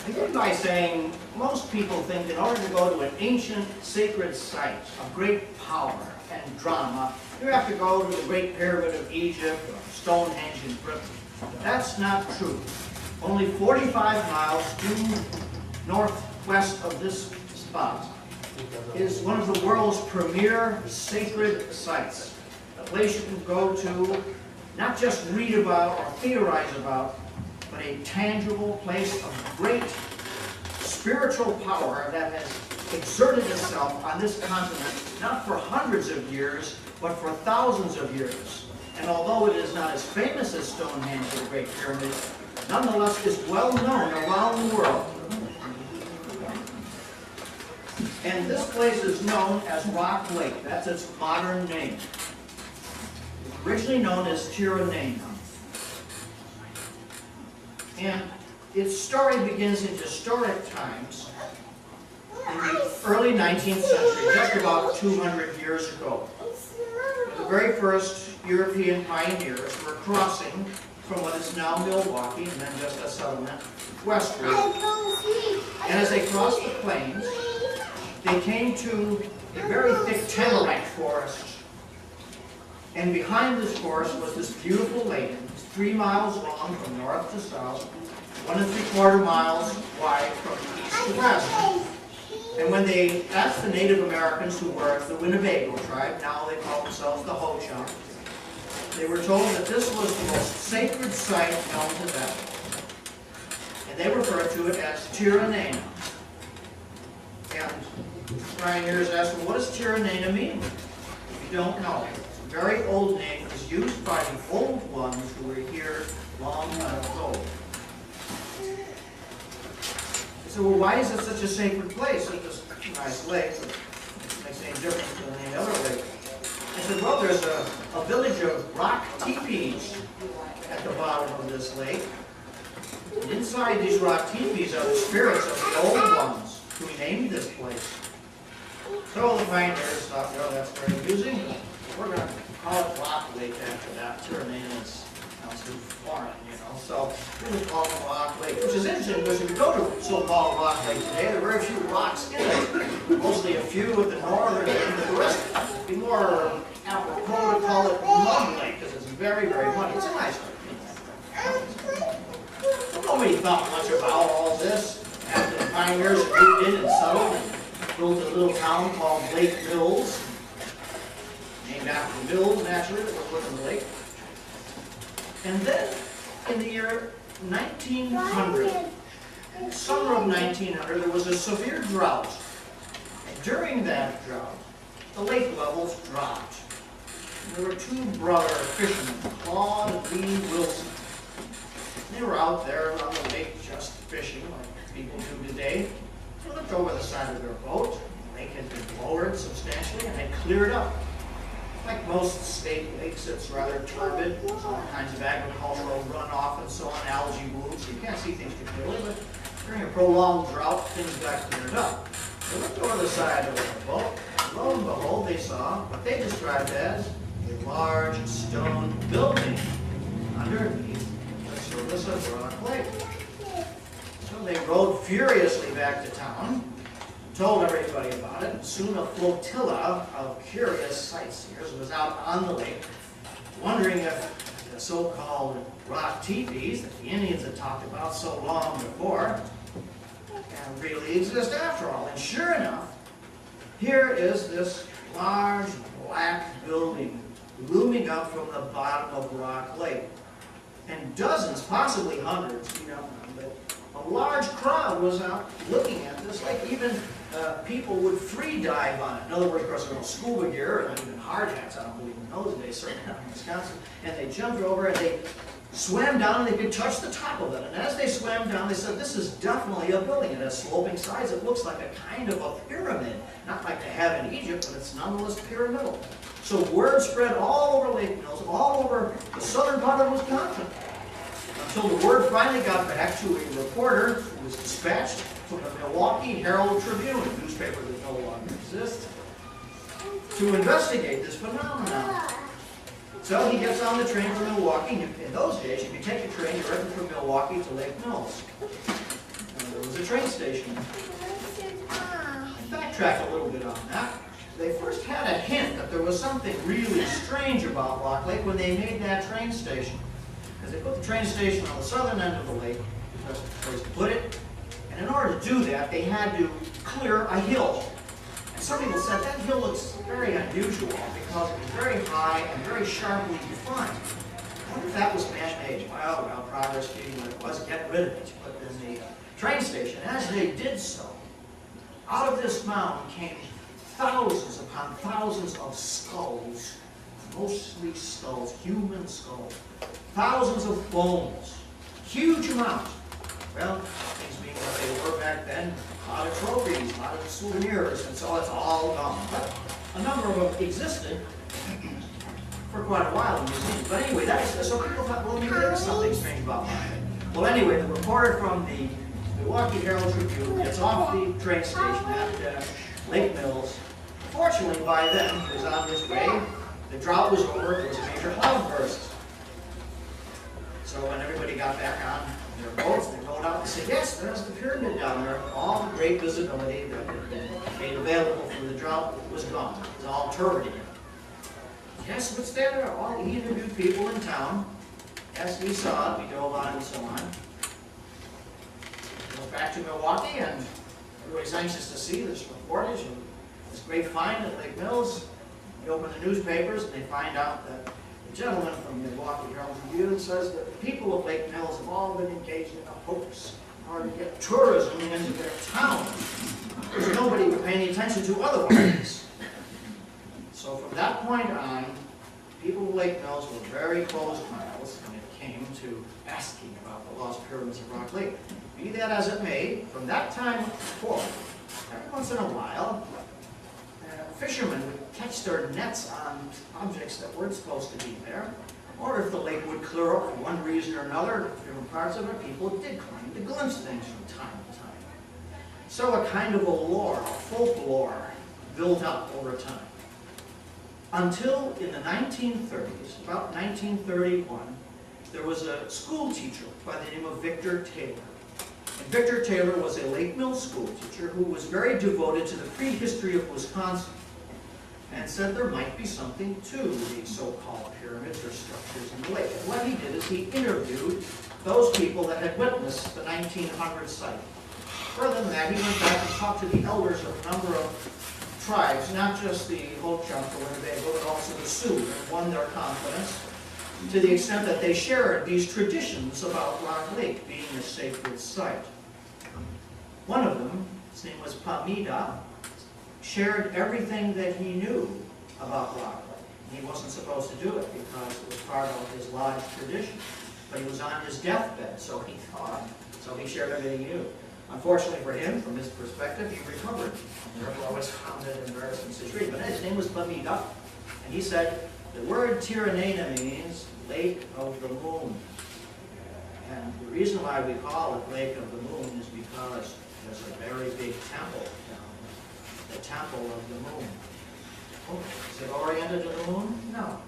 begin by saying most people think in order to go to an ancient sacred site of great power and drama, you have to go to the Great Pyramid of Egypt or Stonehenge in Britain. That's not true. Only 45 miles due northwest of this spot is one of the world's premier sacred sites. A place you can go to, not just read about or theorize about, but a tangible place of great spiritual power that has exerted itself on this continent, not for hundreds of years, but for thousands of years. And although it is not as famous as Stonehenge or the Great Pyramid, nonetheless is well known around the world. And this place is known as Rock Lake. That's its modern name. Originally known as Tirrenia. And its story begins in historic times in the early 19th century, just about 200 years ago. The very first European pioneers were crossing from what is now Milwaukee, and then just a settlement westward. And as they crossed the plains, they came to a very thick Tannerite forest. And behind this forest was this beautiful lake, 3 miles long from north to south, 1 3/4 miles wide from east to west. And when they asked the Native Americans, who were the Winnebago tribe, now they call themselves the Ho-Chunk, they were told that this was the most sacred site known to them. And they referred to it as Tirrenia. And pioneers asked, well, what does Tirrenia mean? If you don't know, it's a very old name. It was used by the old ones who were here long ago. They said, well, why is it such a sacred place? It's just a nice lake, but it makes any difference than any other lake. I said, well, there's a village of rock teepees at the bottom of this lake. And inside these rock teepees are the spirits of the old ones who named this place. So the pioneers thought, well, that's very amusing. We're going to call it Rock Lake after that. Tirrenia sounds too foreign, you know. So we would call it Rock Lake, which is interesting because if you go to so-called Rock Lake today, there are very few rocks in it. Mostly a few at the northern end, but the rest would be more apropos to call it Mud Lake because it's very, very muddy. It's a nice lake. Nobody thought much about all this after the pioneers moved in and settled and built a little town called Lake Mills, named after the mills, naturally, that was within the lake. And then, in the year 1900, in the summer of 1900, there was a severe drought. And during that drought, the lake levels dropped. And there were 2 brother fishermen, Claude and Lee Wilson. And they were out there on the lake just fishing, like people do today. They looked over the side of their boat. The lake had been lowered substantially and had cleared up. Like most state lakes, it's rather turbid. There's all kinds of agricultural runoff and so on, algae blooms. So you can't see things too clearly, but during a prolonged drought, things got cleared up. They looked over the side of the boat. Lo and behold, they saw what they described as a large stone building underneath the surface of Rock Lake. So they rode furiously back to town, told everybody about it, and soon a flotilla of curious sightseers was out on the lake, wondering if the so-called rock teepees that the Indians had talked about so long before really exist after all. And sure enough, here is this large black building looming up from the bottom of Rock Lake. And dozens, possibly hundreds, you know, but a large crowd was out looking at this lake. Even people would free dive on it. In other words, of course, there was scuba gear and even hard hats, I don't believe in those days, certainly not in Wisconsin. And they jumped over and they swam down and they could touch the top of it. And as they swam down, they said, this is definitely a building. It has sloping sides. It looks like a kind of a pyramid. Not like they have in Egypt, but it's nonetheless pyramidal. So word spread all over Lake Mills, all over the southern part of Wisconsin, until the word finally got back to a reporter who was dispatched from the Milwaukee Herald Tribune, a newspaper that no longer exists, to investigate this phenomenon. So he gets on the train from Milwaukee. In those days, you could take a train directly from Milwaukee to Lake Mills. And the there was a train station. Backtrack a little bit on that. They first had a hint that there was something really strange about Rock Lake when they made that train station. Because they put the train station on the southern end of the lake, that's the place to put it. And in order to do that, they had to clear a hill. And some people said that hill looks very unusual because it was very high and very sharply defined. I wonder if that was man-made. Well, progress being what it was, get rid of it. Put in the train station. As they did so, out of this mountain came thousands upon thousands of skulls, mostly skulls, human skulls, thousands of bones, huge amounts. Well, things being what they were back then, a lot of trophies, a lot of souvenirs, and so it's all gone. But a number of them existed for quite a while in museums. But anyway, so people thought, well, maybe there was something strange about that. Well, anyway, the reporter from the Milwaukee Herald Tribune gets off the train station at Lake Mills. Fortunately, by then, he was on his way. The drought was over. There was a major cloudburst. So when everybody got back on their boats, they rode out and said, yes, there's the pyramid down there. All the great visibility that had been made available from the drought was gone. It was all turbid again. Yes, what's there? All he interviewed people in town. Yes, we saw it. We drove on and so on. Goes back to Milwaukee, and everybody's anxious to see this reportage and this great find at Lake Mills. They open the newspapers and they find out that the gentleman from the Milwaukee Herald Tribune says that the people of Lake Mills have all been engaged in a hoax in order to get tourism into their town. There's nobody would pay any attention to otherwise. So from that point on, people of Lake Mills were very closed mouths when it came to asking about the lost pyramids of Rock Lake. Be that as it may, from that time forward, every once in a while, fishermen would catch their nets on objects that weren't supposed to be there, or if the lake would clear up for one reason or another, different parts of it, people did claim to glimpse things from time to time. So a kind of a lore, a folklore, built up over time. Until in the 1930s, about 1931, there was a school teacher by the name of Victor Taylor. And Victor Taylor was a Lake Mills school teacher who was very devoted to the prehistory of Wisconsin and said there might be something to these so-called pyramids or structures in the lake. And what he did is he interviewed those people that had witnessed the 1900 site. Further than that, he went back and talked to the elders of a number of tribes, not just the Ho-Chunk or Winnebago, but also the Sioux, and won their confidence to the extent that they shared these traditions about Rock Lake being a sacred site. One of them, his name was Pamida, shared everything that he knew about Rock Lake. He wasn't supposed to do it because it was part of his lodge tradition. But he was on his deathbed, so he thought, so he shared everything he knew. Unfortunately for him, from his perspective, he recovered. And therefore was found in embarrassing situation. But his name was Pamida. And he said, the word Tirinana means Lake of the Moon. And the reason why we call it Lake of the Moon is because there's a very big temple down there. The Temple of the Moon. Oh, is it oriented to the moon? No.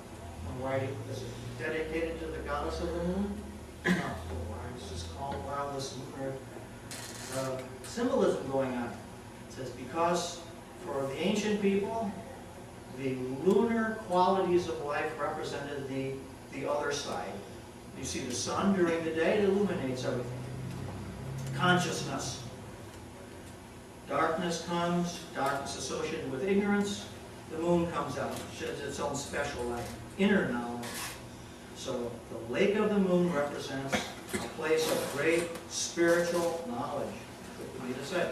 And why is it dedicated to the goddess of the moon? No. So why is this called this lunar symbolism going on? It says because for the ancient people, the lunar qualities of life represented the other side. You see the sun during the day, it illuminates everything. Consciousness. Darkness comes, darkness associated with ignorance. The moon comes out, sheds its own special light, inner knowledge. So the Lake of the Moon represents a place of great spiritual knowledge, it would be to say.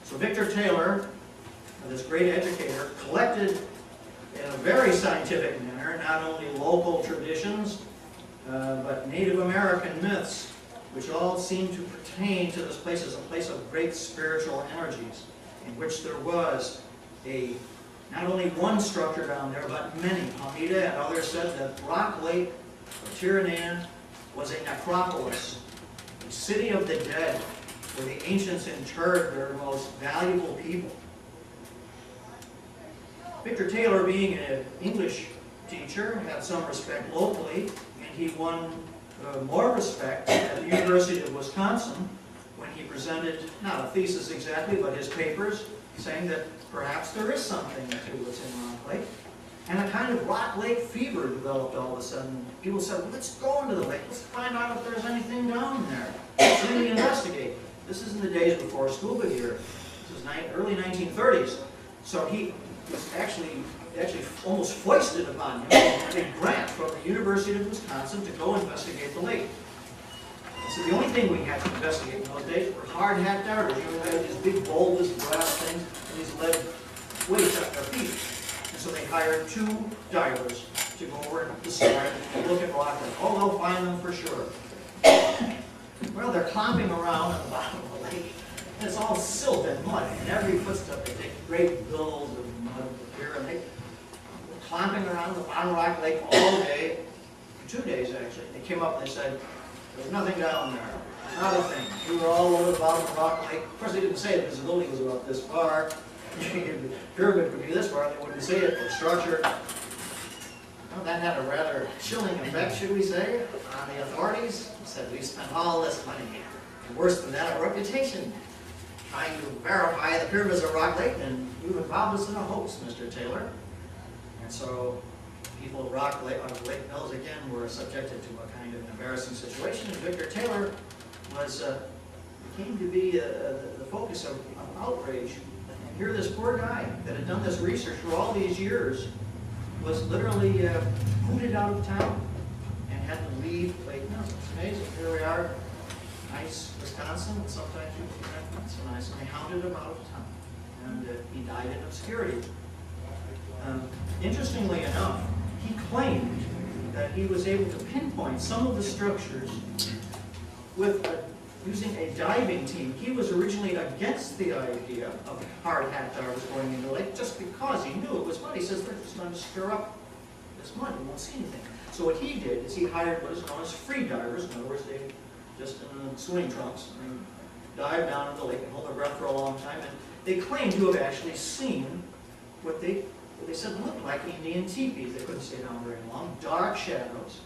So Victor Taylor, this great educator, collected in a very scientific manner, not only local traditions, but Native American myths, which all seem to pertain to this place as a place of great spiritual energies, in which there was not only one structure down there, but many. Pamida and others said that Rock Lake, or Tirinana, was a necropolis, a city of the dead, where the ancients interred their most valuable people. Victor Taylor, being an English teacher, had some respect locally, and he won more respect at the University of Wisconsin when he presented, not a thesis exactly, but his papers, saying that perhaps there is something to what's in Rock Lake. And a kind of Rock Lake fever developed all of a sudden. People said, well, let's go into the lake, let's find out if there's anything down there. Let's really investigate. This is in the days before scuba gear. This is early 1930s. So he was actually almost foisted upon him a grant from the University of Wisconsin to go investigate the lake. So the only thing we had to investigate in those days were hard hat divers. You know, they had these big bulbous brass things and these lead weights up their feet. And so they hired 2 divers to go over the side and look at rock lake. Oh, they'll find them for sure. Well, they're clomping around on the bottom of the lake, and it's all silt and mud. And every footstep, they take great billows of mud here, and they're clomping around the bottom of Rock Lake all day, for 2 days actually. They came up and they said, there's nothing down there, not a thing. We were all over the bottom of Rock Lake. Of course, they didn't say the visibility was about this far. The pyramid could be this far, they wouldn't say it, the structure. Well, that had a rather chilling effect, should we say, on the authorities. They said, we spent all this money. And worse than that, our reputation, trying to verify the pyramids of Rock Lake, and you've involved us in a hoax, Mr. Taylor. And so people at Rock Lake, on Lake Mills again, were subjected to a kind of embarrassing situation, and Victor Taylor was came to be the focus of outrage. And here, this poor guy that had done this research for all these years was literally booted out of town and had to leave Lake Mills. It's amazing. Here we are, nice Wisconsin, and sometimes you think not so nice, and they hounded him out of town, and he died in obscurity. Interestingly enough, he claimed that he was able to pinpoint some of the structures with using a diving team. He was originally against the idea of hard hat divers going into the lake just because he knew it was mud. He says, they're just going to stir up this mud, you won't see anything. So what he did is he hired what is known as free divers. In other words, they just in swimming trunks and dive down into the lake and hold their breath for a long time. And they claimed to have actually seen what they said looked like Indian teepees. They couldn't stay down very long. Dark shadows,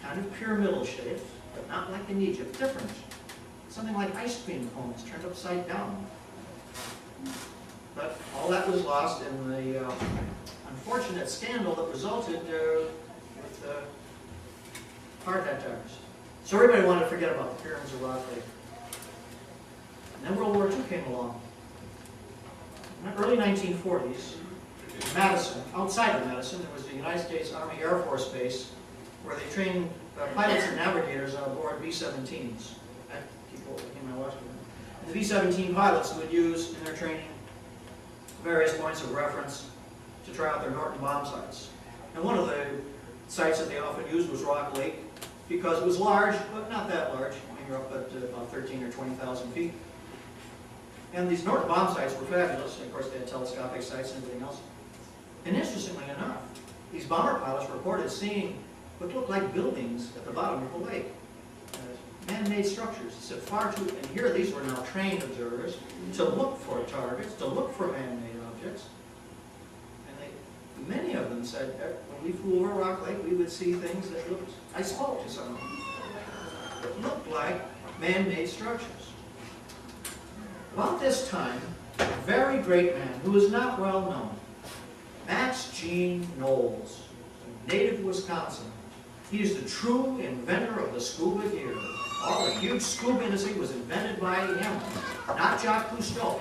kind of pyramidal shapes, but not like in Egypt. Different. Something like ice cream cones turned upside down. But all that was lost in the unfortunate scandal that resulted with hard hat divers. So everybody wanted to forget about the pyramids of Rock Lake. And then World War II came along. In the early 1940s, Madison, outside of Madison, there was the United States Army Air Force Base where they trained pilots and navigators on board B-17s. And the B-17 pilots would use in their training various points of reference to try out their Norton bomb sights. And one of the sites that they often used was Rock Lake because it was large, but not that large. You're up at about 13 or 20,000 feet. And these Norton bomb sights were fabulous. And of course, they had telescopic sights and everything else. And interestingly enough, these bomber pilots reported seeing what looked like buildings at the bottom of the lake. Man-made structures. He said far too, and here these were now trained observers to look for targets, to look for man-made objects. And many of them said, when we flew over Rock Lake, we would see things that looked, I spoke to some of them, that looked like man-made structures. About this time, a very great man who is not well known, Max Gene Knowles, a native of Wisconsin. He is the true inventor of the scuba gear. All the huge scuba industry was invented by him, not Jacques Cousteau.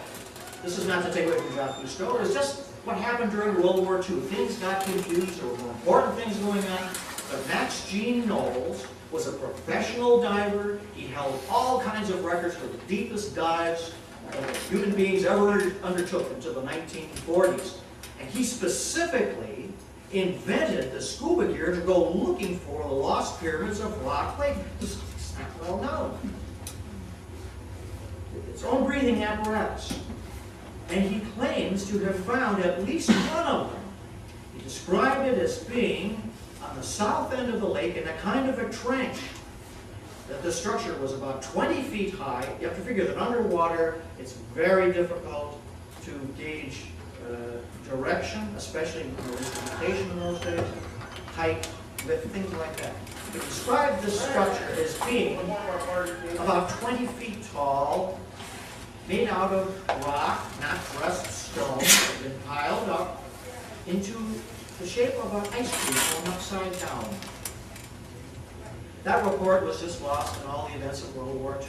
This is not to take away from Jacques Cousteau. It was just what happened during World War II. Things got confused. There were more important things going on. But Max Gene Knowles was a professional diver. He held all kinds of records for the deepest dives that human beings ever undertook into the 1940s. And he specifically invented the scuba gear to go looking for the lost pyramids of Rock Lake. It's not well known. Its own breathing apparatus. And he claims to have found at least one of them. He described it as being on the south end of the lake in a kind of a trench. That the structure was about 20 feet high. You have to figure that underwater it's very difficult to gauge direction, especially in instrumentation in those days, height, width, things like that. We described this structure as being about 20 feet tall, made out of rock, not dressed stone, that had been piled up into the shape of an ice cube thrown upside down. That report was just lost in all the events of World War II.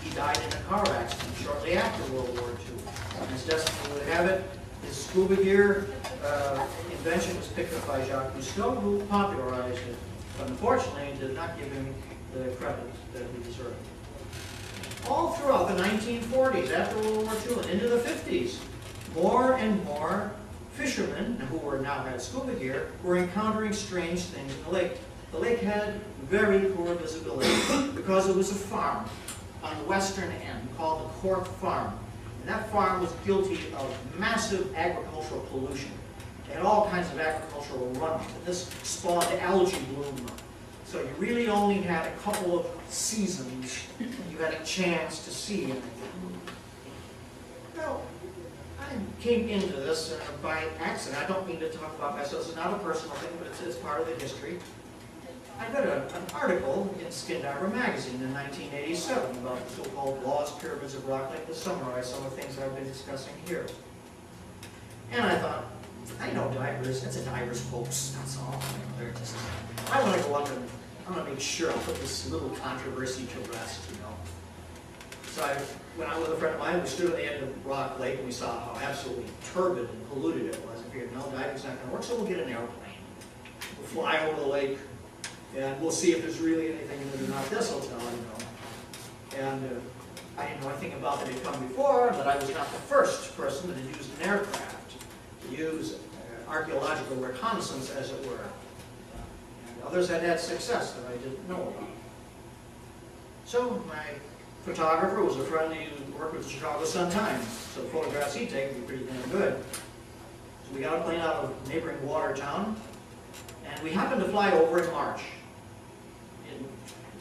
He died in a car accident shortly after World War II. And as destiny would have it, his scuba gear invention was picked up by Jacques Cousteau, who popularized it, but unfortunately did not give him the credit that he deserved. All throughout the 1940s, after World War II, and into the 50s, more and more fishermen, who were now had scuba gear, were encountering strange things in the lake. The lake had very poor visibility because it was a farm on the western end called the Cork Farm. And that farm was guilty of massive agricultural pollution. They had all kinds of agricultural runoff, and this spawned algae bloom. So you really only had a couple of seasons you had a chance to see anything. Well, I came into this by accident. I don't mean to talk about myself. It's not a personal thing, but it's part of the history. I read an article in Skin Diver magazine in 1987 about the so-called Lost Pyramids of Rock Lake to summarize some of the things I've been discussing here. And I thought, I know divers, it's a diver's hoax, that's all. They're just, I want to go up and I want to make sure I put this little controversy to rest, you know. So I went out with a friend of mine, we stood at the end of Rock Lake and we saw how absolutely turbid and polluted it was. I figured, no, diving's not going to work, so we'll get an airplane. We'll fly over the lake, and we'll see if there's really anything in it or not. This will tell, you know. And I didn't know anything about it had come before, but I was not the first person that had used an aircraft to use archaeological reconnaissance, as it were. And others had had success that I didn't know about. So my photographer was a friend who worked with the Chicago Sun-Times, so the photographs he'd take would be pretty damn good. So we got a plane out of neighboring Watertown, and we happened to fly over in March.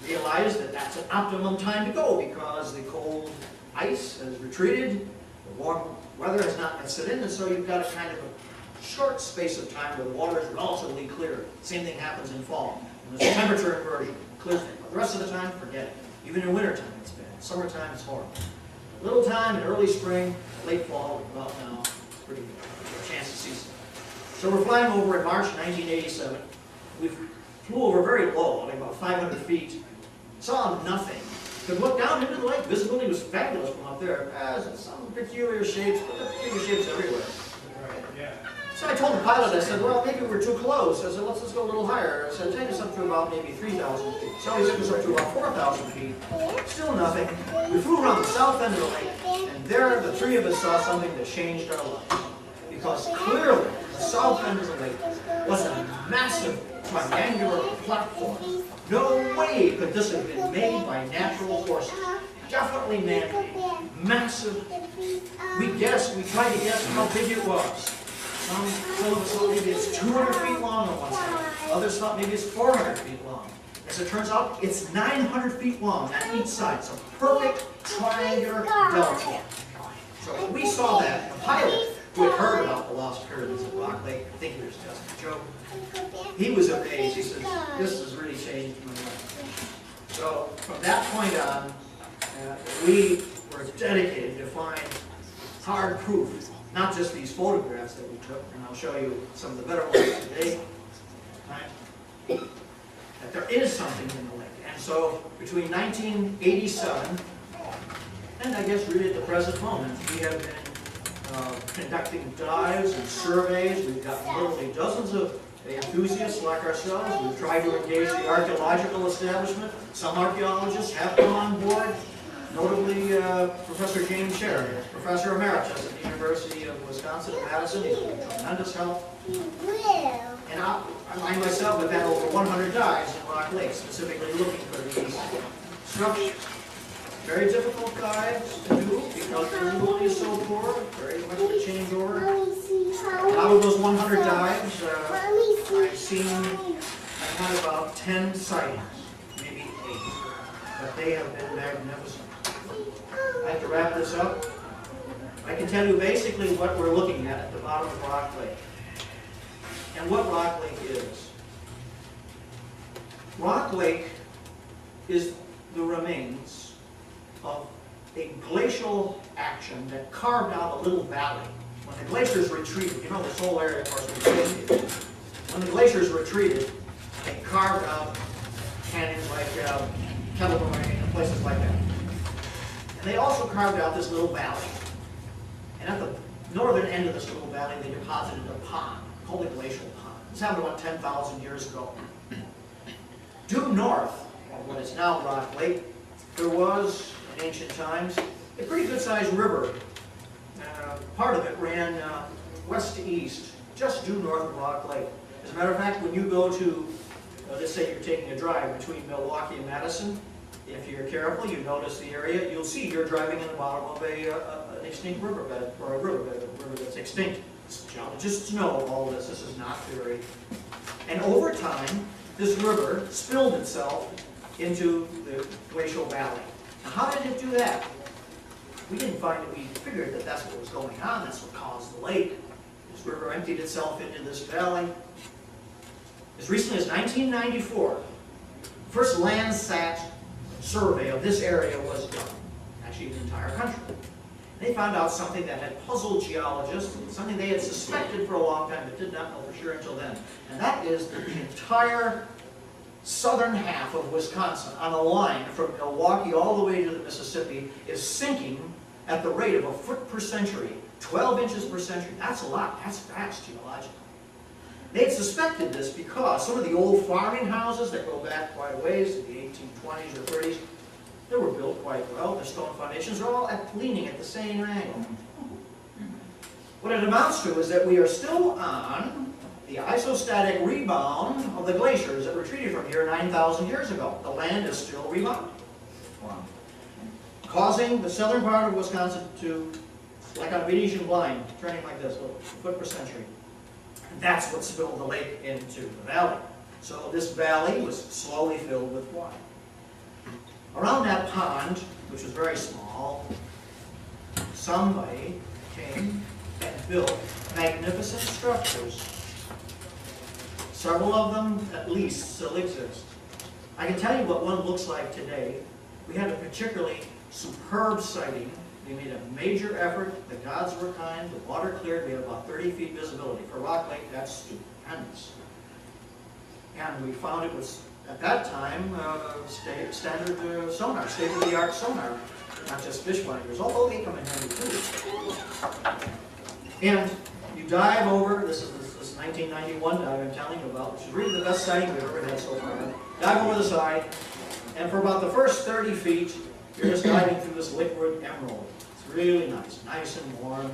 Realized that that's an optimum time to go because the cold ice has retreated, the warm weather has not yet set in, and so you've got a kind of a short space of time where the water is relatively clear. Same thing happens in fall. And there's a temperature inversion, clears things. But the rest of the time, forget it. Even in wintertime, it's bad. Summertime, it's horrible. Little time in early spring, late fall, about now, it's pretty good. A chance to see something. So we're flying over in March 1987. We flew over very low, like about 500 feet. Saw nothing. Could look down into the lake. Visibility was fabulous from up there. Some peculiar shapes, but there are peculiar shapes everywhere. So I told the pilot, I said, well, maybe we're too close. I said, let's go a little higher. I said, take us up to about maybe 3,000 feet. So he took us up to about 4,000 feet. Still nothing. We flew around the south end of the lake, and there the three of us saw something that changed our lives. Because clearly, the south end of the lake was a massive triangular platform. No way could this have been made by natural forces. Definitely man-made. Massive. We tried to guess how big it was. Some of us thought maybe it's 200 feet long on one side. Others thought maybe it's 400 feet long. As it turns out, it's 900 feet long on each side. It's a perfect triangular delta. So when we saw that, the pilot, who had heard about the Lost Pyramids of Rock Lake, I think it was just a joke, he was amazed. He says, this has really changed my life. So from that point on, we were dedicated to find hard proof, not just these photographs that we took, and I'll show you some of the better ones today, that there is something in the lake. And so between 1987 and I guess really at the present moment, we have been conducting dives and surveys. We've got literally dozens of enthusiasts like ourselves. We've tried to engage the archaeological establishment. Some archaeologists have come on board, notably Professor James Sherry, Professor Emeritus at the University of Wisconsin at Madison. He's been a tremendous help. And I myself have had over 100 dives in Rock Lake, specifically looking for these structures. Very difficult dives to do because the visibility is so poor, very much to change over. Out of those 100 dives, I've had about 10 sightings, maybe 8, but they have been magnificent. I have to wrap this up. I can tell you basically what we're looking at the bottom of Rock Lake and what Rock Lake is. Rock Lake is the remains of a glacial action that carved out a little valley. When the glaciers retreated, you know this whole area, of course, was glaciated. When the glaciers retreated, they carved out canyons like Kettle Moraine and places like that. And they also carved out this little valley. And at the northern end of this little valley, they deposited a pond called the Glacial Pond. This happened about 10,000 years ago. Due north of what is now Rock Lake, there was, in ancient times, a pretty good-sized river. Part of it ran west to east, just due north of Rock Lake. As a matter of fact, when you go to, let's say you're taking a drive between Milwaukee and Madison, if you're careful, you notice the area, you'll see you're driving in the bottom of an extinct riverbed, or a river that's extinct. Geologists know all this. This is not theory. And over time, this river spilled itself into the glacial valley. Now, how did it do that? We didn't find it. We figured that that's what was going on. That's what caused the lake. This river emptied itself into this valley. As recently as 1994, the first Landsat survey of this area was done. Actually, the entire country. They found out something that had puzzled geologists, something they had suspected for a long time but did not know for sure until then. And that is that the entire southern half of Wisconsin, on a line from Milwaukee all the way to the Mississippi, is sinking at the rate of a foot per century, 12 inches per century. That's a lot. That's fast geologically. They had suspected this because some of the old farming houses that go back quite a ways to the 1820s or 30s, they were built quite well. Their stone foundations are all leaning at the same angle. What it amounts to is that we are still on the isostatic rebound of the glaciers that retreated from here 9,000 years ago. The land is still rebounding, causing the southern part of Wisconsin to, like on a Venetian blind, turning like this, a foot per century. And that's what spilled the lake into the valley. So this valley was slowly filled with water. Around that pond, which was very small, somebody came and built magnificent structures. Several of them, at least, still exist. I can tell you what one looks like today. We had a particularly superb sighting. We made a major effort. The gods were kind. The water cleared. We had about 30 feet visibility. For Rock Lake, that's stupendous. And we found it was, at that time, standard sonar, state-of-the-art sonar, not just fish finders, although they come in handy too. And you dive over, this is 1991 dive I'm telling you about, which is really the best sighting we've ever had so far. Dive over the side, and for about the first 30 feet, you're just diving through this liquid emerald. It's really nice and warm.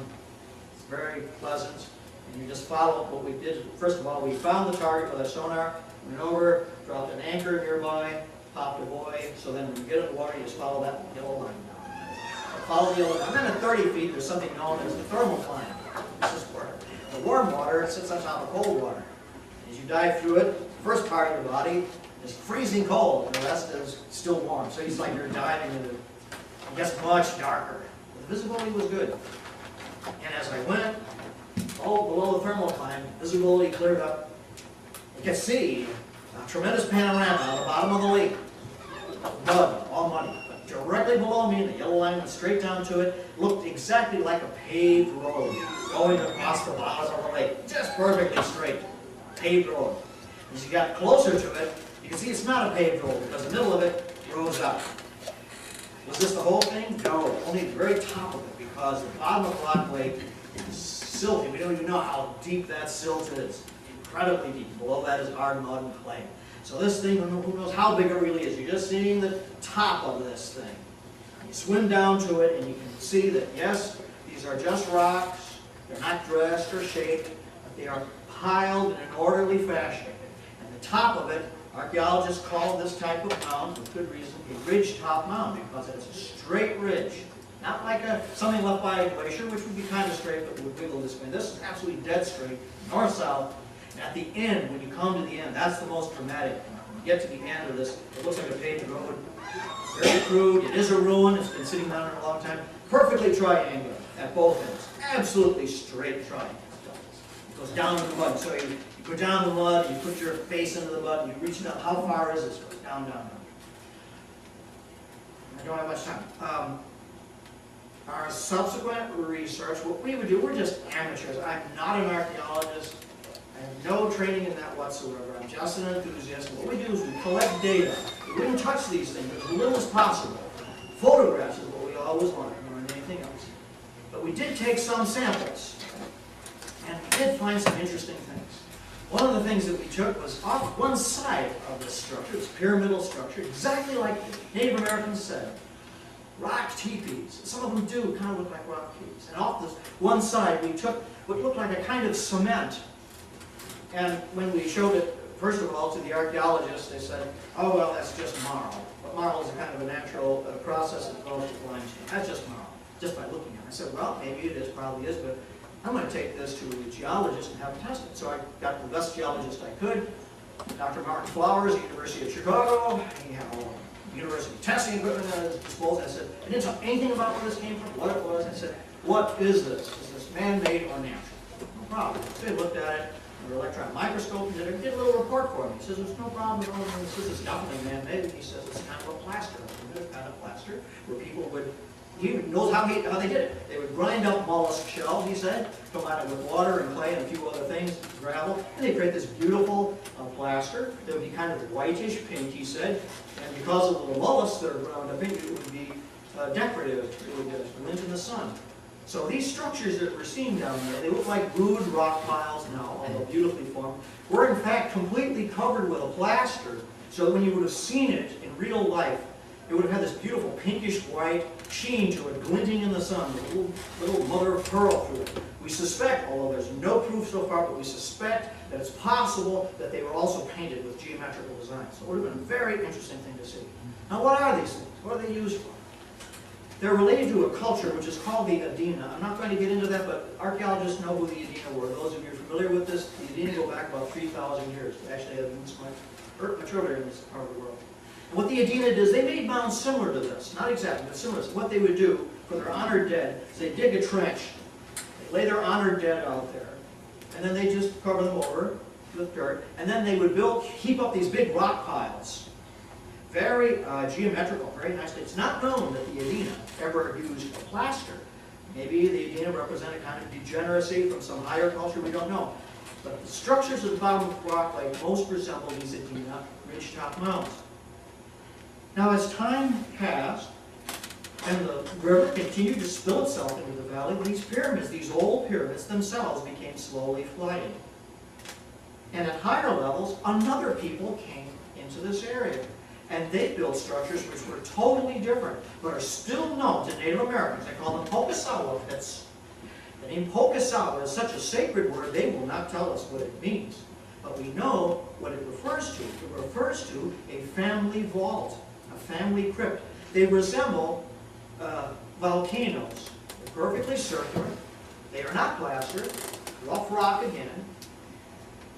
It's very pleasant. And you just follow what we did. First of all, we found the target with our sonar, went over, dropped an anchor nearby, popped a buoy, so then when you get in the water, you just follow that yellow line down. Follow the yellow line. And then at 30 feet, there's something known as the thermal climb. This is where the warm water sits on top of cold water. As you dive through it, the first part of your body is freezing cold, and the rest is still warm. So it's like you're diving into, I guess, much darker. The visibility was good. And as I went, all below the thermal climb, visibility cleared up. You can see a tremendous panorama on the bottom of the lake. Mud, all muddy. But directly below me, the yellow line went straight down to it. Looked exactly like a paved road going across the bottom of the lake. Just perfectly straight. Paved road. As you got closer to it, you can see it's not a paved road because the middle of it rose up. Was this the whole thing? No, only the very top of it, because the bottom of Rock Lake is silty. We don't even know how deep that silt is. Incredibly deep. Below that is hard mud and clay. So this thing, who knows how big it really is. You're just seeing the top of this thing. You swim down to it and you can see that, yes, these are just rocks. They're not dressed or shaped, but they are piled in an orderly fashion. And the top of it, archaeologists call this type of mound, with good reason, a ridge-top mound, because it's a straight ridge. Not like something left by a glacier, which would be kind of straight, but would wiggle this way. This is absolutely dead straight, north-south. And at the end, when you come to the end, that's the most dramatic. When you get to the end of this, it looks like a paved road. Very crude. It is a ruin. It's been sitting down there a long time. Perfectly triangular at both ends. Absolutely straight triangle. It goes down in the mud. So you Go down the mud, you put your face into the mud, and you reach down. How far is this? Goes down, down, down. I don't have much time. Our subsequent research, what we would do, we're just amateurs. I'm not an archaeologist. I have no training in that whatsoever. I'm just an enthusiast. What we do is we collect data. We wouldn't touch these things as little as possible. Photographs is what we always wanted more than anything else. But we did take some samples, and we did find some interesting things. One of the things that we took was off one side of this structure, this pyramidal structure, exactly like Native Americans said. Rock teepees. Some of them do kind of look like rock teepees. And off this one side, we took what looked like a kind of cement. And when we showed it, first of all, to the archaeologists, they said, oh, well, that's just marl. But marl is a kind of a natural process that develops with limestone. That's just marl, just by looking at it. I said, well, maybe it is, probably is, but I'm going to take this to a geologist and have it tested. So I got the best geologist I could, Dr. Martin Flowers, University of Chicago. He had all university testing equipment at his disposal. I said, I didn't know anything about where this came from, what it was. I said, what is this? Is this man-made or natural? No problem. So he looked at it under electron microscope and did a little report for me. He says, there's no problem at all. He says, it's definitely man-made. He says, it's kind of a plaster. It's kind of plaster where people would, he knows how they did it. They would grind up mollusk shells, he said, combine it with water and clay and a few other things, gravel, and they'd create this beautiful plaster. It would be kind of whitish pink, he said, and because of the mollusks that are ground up in it, it would be decorative. It would glint in the sun. So these structures that we're seeing down there, they look like rude rock piles now, although beautifully formed, were in fact completely covered with a plaster, so that when you would have seen it in real life, it would have had this beautiful pinkish white sheen to it, glinting in the sun, a little mother of pearl through it. We suspect, although there's no proof so far, but we suspect that it's possible that they were also painted with geometrical designs. So it would have been a very interesting thing to see. Now, what are these things? What are they used for? They're related to a culture which is called the Adena. I'm not going to get into that, but archaeologists know who the Adena were. Those of you who are familiar with this, the Adena go back about 3,000 years. Actually, it's much earlier in this part of the world. And what the Adena did is they made mounds similar to this. Not exactly, but similar. So what they would do for their honored dead is they dig a trench, they lay their honored dead out there, and then they just cover them over with dirt, and then they would heap up these big rock piles. Very geometrical, very nicely. It's not known that the Adena ever used a plaster. Maybe the Adena represented kind of degeneracy from some higher culture, we don't know. But the structures at the bottom of the rock lake most resemble these Adena ridgetop mounds. Now as time passed, and the river continued to spill itself into the valley, these pyramids, these old pyramids themselves became slowly flooding. And at higher levels, another people came into this area. And they built structures which were totally different, but are still known to Native Americans. They call them Pokasawa pits. The name Pokasawa is such a sacred word, they will not tell us what it means. But we know what it refers to. It refers to a family vault, a family crypt. They resemble volcanoes. They're perfectly circular. They are not plastered, rough rock again.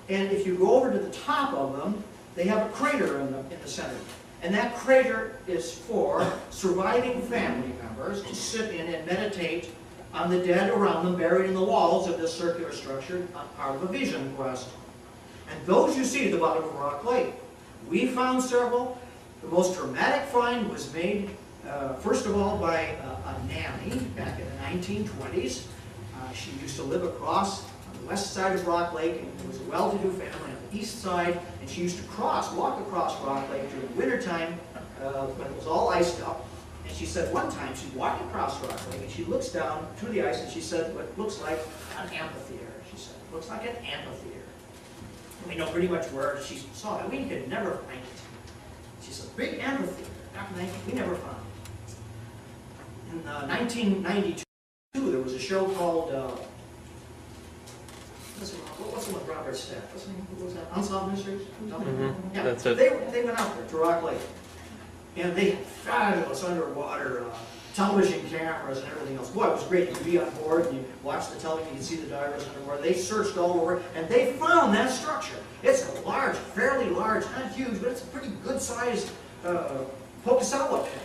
And if you go over to the top of them, they have a crater in the center. And that crater is for surviving family members to sit in and meditate on the dead around them buried in the walls of this circular structure on part of a vision quest. And those you see at the bottom of Rock Lake. We found several. The most dramatic find was made, first of all, by a nanny back in the 1920s. She used to live across on the west side of Rock Lake, and it was a well-to-do family on the east side, and she used to walk across Rock Lake during the wintertime when it was all iced up. And she said one time she walked across Rock Lake and she looks down through the ice and she said what looks like an amphitheater. She said, it looks like an amphitheater. And we know pretty much where she saw it. We could never find it. She said, big amphitheater. We never found it. In 1992, there was a show called what's the one with Robert Stack? What was that? Unsolved Mysteries? Yeah, that's it. They went out there to Rock Lake. And they had fabulous underwater television cameras and everything else. Boy, it was great. You'd be on board and you watch the television, you'd see the divers underwater. They searched all over and they found that structure. It's a large, fairly large, not huge, but it's a pretty good-sized Pokasawa pit.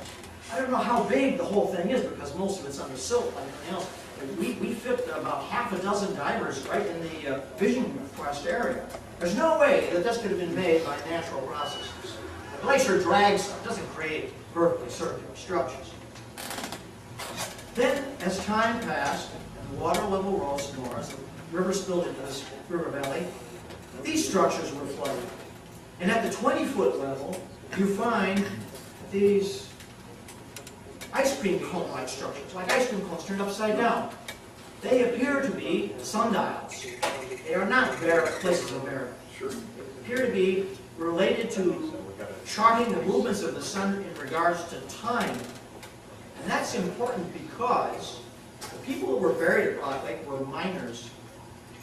I don't know how big the whole thing is because most of it's under silt like everything else. We fit about half a dozen divers right in the Vision Quest area. There's no way that this could have been made by natural processes. The glacier drags stuff, doesn't create vertically circular structures. Then, as time passed and the water level rose north, the river spilled into this river valley, these structures were flooded. And at the 20-foot level, you find these ice cream cone-like structures, like ice cream cones turned upside down. They appear to be sundials. They are not places of bearing. They appear to be related to charting the movements of the sun in regards to time. And that's important because the people who were buried at Rock Lake were miners.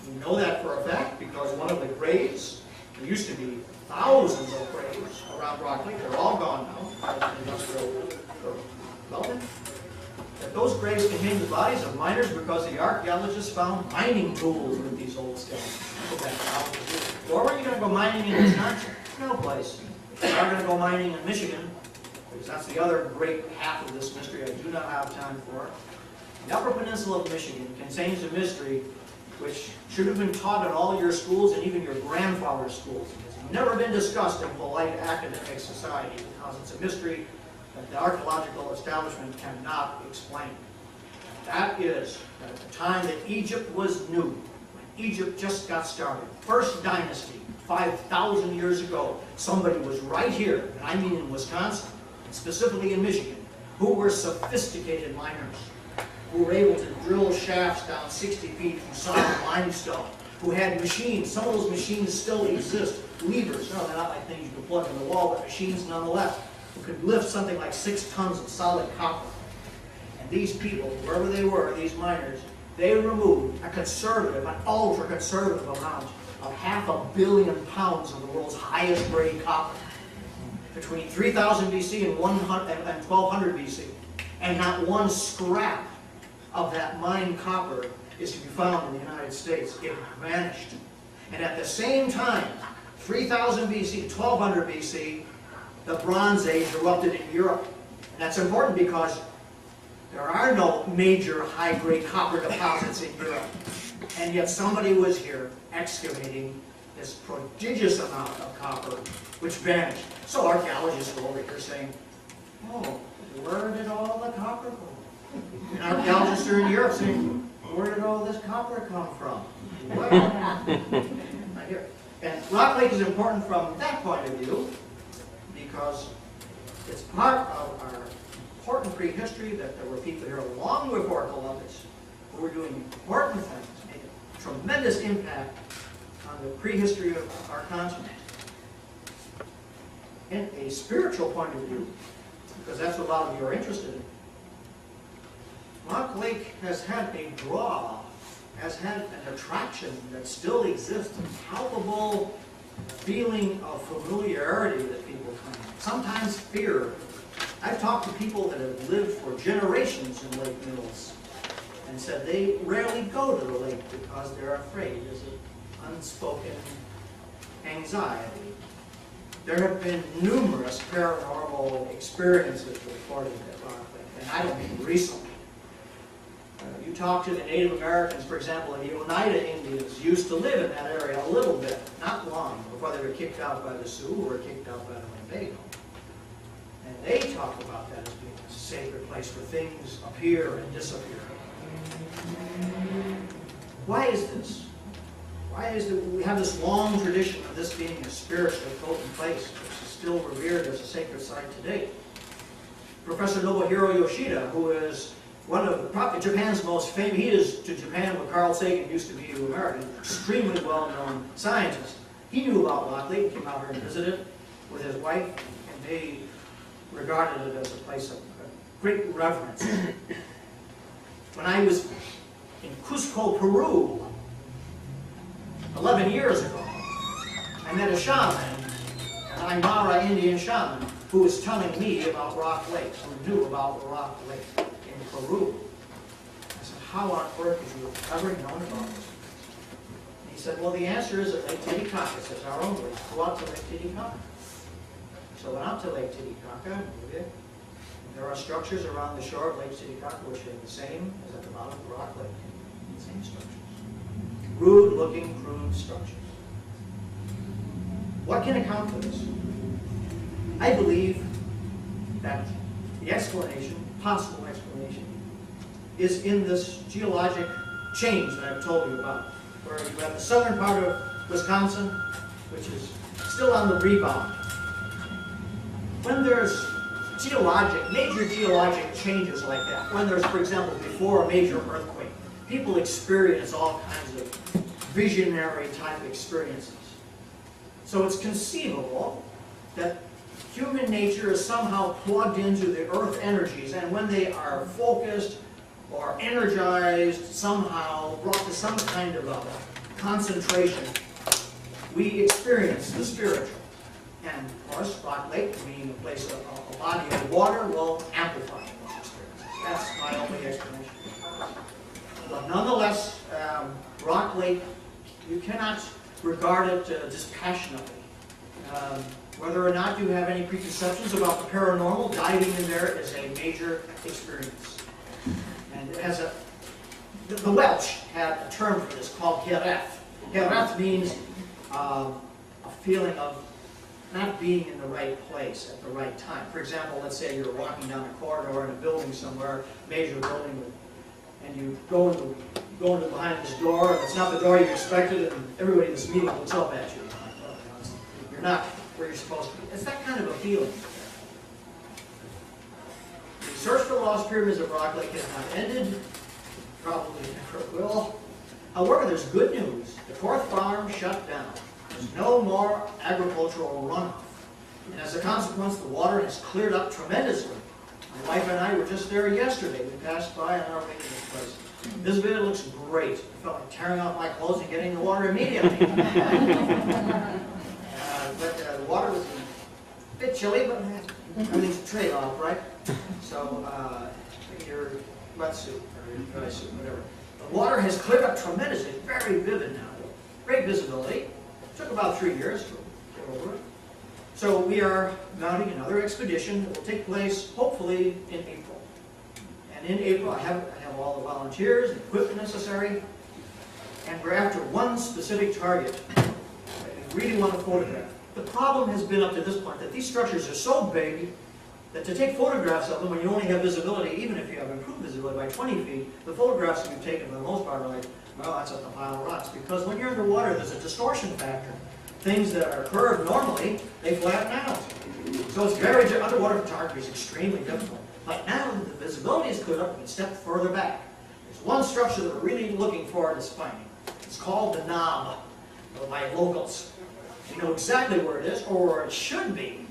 We know that for a fact because one of the graves, there used to be thousands of graves around Rock Lake, they're all gone now, industrial development. That those graves contained the bodies of miners because the archaeologists found mining tools with these old skeletons. Where were you going to go mining in Wisconsin? No place. You are going to go mining in Michigan, because that's the other great half of this mystery I do not have time for. The Upper Peninsula of Michigan contains a mystery which should have been taught in all your schools and even your grandfather's schools. It's never been discussed in polite academic society because it's a mystery that the archaeological establishment cannot explain. That is, that at the time that Egypt was new, when Egypt just got started, first dynasty, 5,000 years ago, somebody was right here, and I mean in Wisconsin, and specifically in Michigan, who were sophisticated miners, who were able to drill shafts down 60 feet through solid limestone, who had machines. Some of those machines still exist. Levers, no, they're not like things you can plug in the wall, but machines nonetheless, who could lift something like 6 tons of solid copper. And these people, wherever they were, these miners, they removed a conservative, an ultra-conservative amount of 500 million pounds of the world's highest grade copper between 3000 BC and 1200 BC. And not one scrap of that mined copper is to be found in the United States. It vanished. And at the same time, 3000 BC, 1200 BC, the Bronze Age erupted in Europe. And that's important because there are no major high-grade copper deposits in Europe. And yet somebody was here excavating this prodigious amount of copper, which vanished. So archaeologists go over here saying, oh, where did all the copper go? And archaeologists are in Europe saying, where did all this copper come from? Well, right here. And Rock Lake is important from that point of view because it's part of our important prehistory that there were people here long before Columbus who were doing important things, making a tremendous impact on the prehistory of our continent. In a spiritual point of view, because that's what a lot of you are interested in, Rock Lake has had a draw, has had an attraction that still exists, a palpable feeling of familiarity that people claim, sometimes fear. I've talked to people that have lived for generations in Lake Mills and said they rarely go to the lake because they're afraid. There's an unspoken anxiety. There have been numerous paranormal experiences reported at Rock Lake, and I don't mean recently. You talk to the Native Americans, for example, the Oneida Indians used to live in that area a little bit, not long, before they were kicked out by the Sioux or kicked out by the Winnebago. And they talk about that as being a sacred place where things appear and disappear. Why is this? Why is it we have this long tradition of this being a spiritually potent place, which is still revered as a sacred site today? Professor Nobuhiro Yoshida, who is one of probably Japan's most famous, he is to Japan what Carl Sagan used to be to America, extremely well-known scientist. He knew about Rock Lake, came out here and visited with his wife, and they regarded it as a place of great reverence. When I was in Cusco, Peru, 11 years ago, I met a shaman, an Aymara Indian shaman, who was telling me about Rock Lake, who knew about Rock Lake in Peru. I said, how on earth have you ever known about this? And he said, well, the answer is at Lake Titicaca. It's our own place. Go out to Lake Titicaca. So I went out to Lake Titicaca, and There are structures around the shore of Lake Titicaca which are the same as at the bottom of Rock Lake. Same structures. Rude-looking, crude structures. What can account for this? I believe that the explanation, possible explanation, is in this geologic change that I've told you about, where you have the southern part of Wisconsin, which is still on the rebound. When there's major geologic changes like that, when there's, for example, before a major earthquake, people experience all kinds of visionary type experiences. So it's conceivable that human nature is somehow plugged into the earth energies, and when they are focused or energized, somehow brought to some kind of a concentration, we experience the spiritual. And of course, Rock Lake, being a place of a body of water, will amplify those experiences. That's my only explanation. But nonetheless, Rock Lake, you cannot regard it dispassionately. Whether or not you have any preconceptions about the paranormal, diving in there is a major experience. And it has the Welsh had a term for this called hereth. Hereth means a feeling of not being in the right place at the right time. For example, let's say you're walking down a corridor in a building somewhere, major building, and you go into behind this door, and it's not the door you expected, and everybody in this meeting looks up at you. You're not where you're supposed to be. It's that kind of a feeling. The search for the lost pyramids of Rock Lake has not ended. Probably never will. However, there's good news. The fourth farm shut down. There's no more agricultural runoff. And as a consequence, the water has cleared up tremendously. My wife and I were just there yesterday. We passed by on our way to this place. This video looks great. I felt like tearing off my clothes and getting in the water immediately. But the water was a bit chilly, but everything's a trade-off, right? So your wetsuit or your dry suit, whatever. The water has cleared up tremendously. It's very vivid now. Great visibility. Took about 3 years to get over it. So we are mounting another expedition that will take place hopefully in April. And in April I have all the volunteers and equipment necessary. And we're after one specific target that we really want to photograph. The problem has been up to this point that these structures are so big that to take photographs of them when you only have visibility, even if you have improved visibility by 20 feet, the photographs that you've taken for the most part are like, well, that's just a pile of rocks. Because when you're underwater, there's a distortion factor. Things that are curved normally, they flatten out. So it's underwater photography is extremely difficult. But now that the visibility is cleared up, we can step further back. There's one structure that we're really looking forward to finding. It's called the Knob by locals. We know exactly where it is, or where it should be.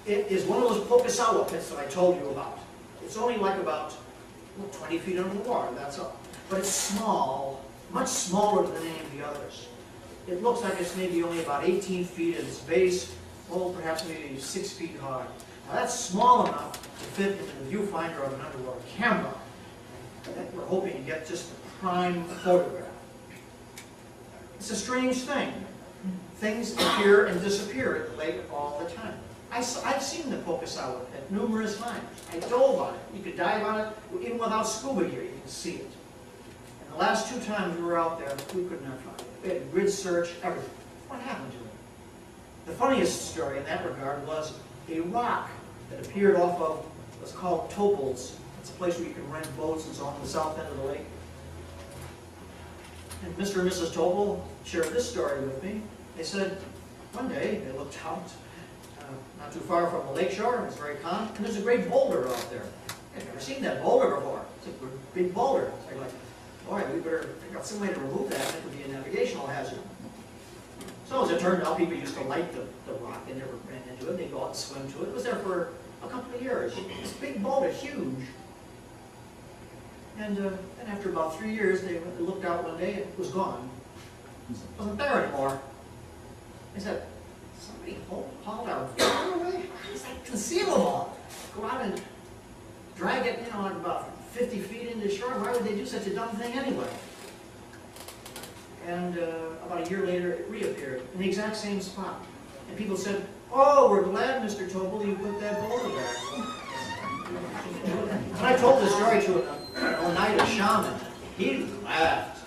It is one of those Pocasawa pits that I told you about. It's only like about 20 feet under the water, that's all. But it's small, much smaller than any of the others. It looks like it's maybe only about 18 feet at its base, well, perhaps maybe 6 feet high. Now that's small enough to fit into the viewfinder of an underwater camera. And we're hoping to get just the prime photograph. It's a strange thing. Things appear and disappear at the lake all the time. I've seen the Pocasawa pit numerous times. I dove on it. You could dive on it, even without scuba gear, you can see it. And the last 2 times we were out there, we could not find it. We had grid search, everything. What happened to it? The funniest story in that regard was a rock that appeared off of what's called Topol's. It's a place where you can rent boats and so on the south end of the lake. And Mr. and Mrs. Topol shared this story with me. They said, one day they looked out, not too far from the lake shore, and it's very calm, and there's a great boulder out there. I've never seen that boulder before. It's a big boulder. They're like, all right, we better figure out some way to remove that. It could be a navigational hazard. So as it turned out, people used to light the rock. They never ran into it. They'd go out and swim to it. It was there for a couple of years. This big boulder, huge. And after about 3 years, they looked out one day, it was gone. It wasn't there anymore. They said, somebody hauled our boat away? How is that conceivable? Go out and drag it, like about 50 feet into shore. Why would they do such a dumb thing anyway? And about a year later, it reappeared in the exact same spot. And people said, oh, we're glad, Mr. Topol, you put that boulder back. When I told this story to an Oneida shaman, he laughed.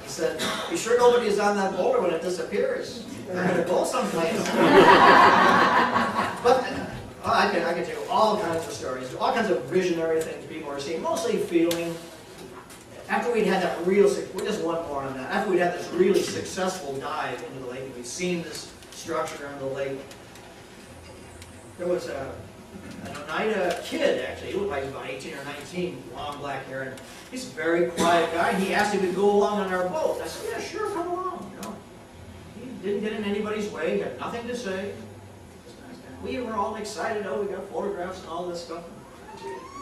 He said, "You sure nobody is on that boulder when it disappears? I'm going to go someplace." But I can tell you all kinds of stories, all kinds of visionary things people are seeing, mostly feeling. After we'd had that real, just one more on that. After we'd had this really successful dive into the lake, and we'd seen this structure in the lake, there was an Oneida kid, actually. He looked like he was about 18 or 19, long black hair, and he's a very quiet guy. He asked if he'd go along on our boat. I said, "Yeah, sure, come along." You know, he didn't get in anybody's way. He had nothing to say. We were all excited. Oh, we got photographs and all this stuff.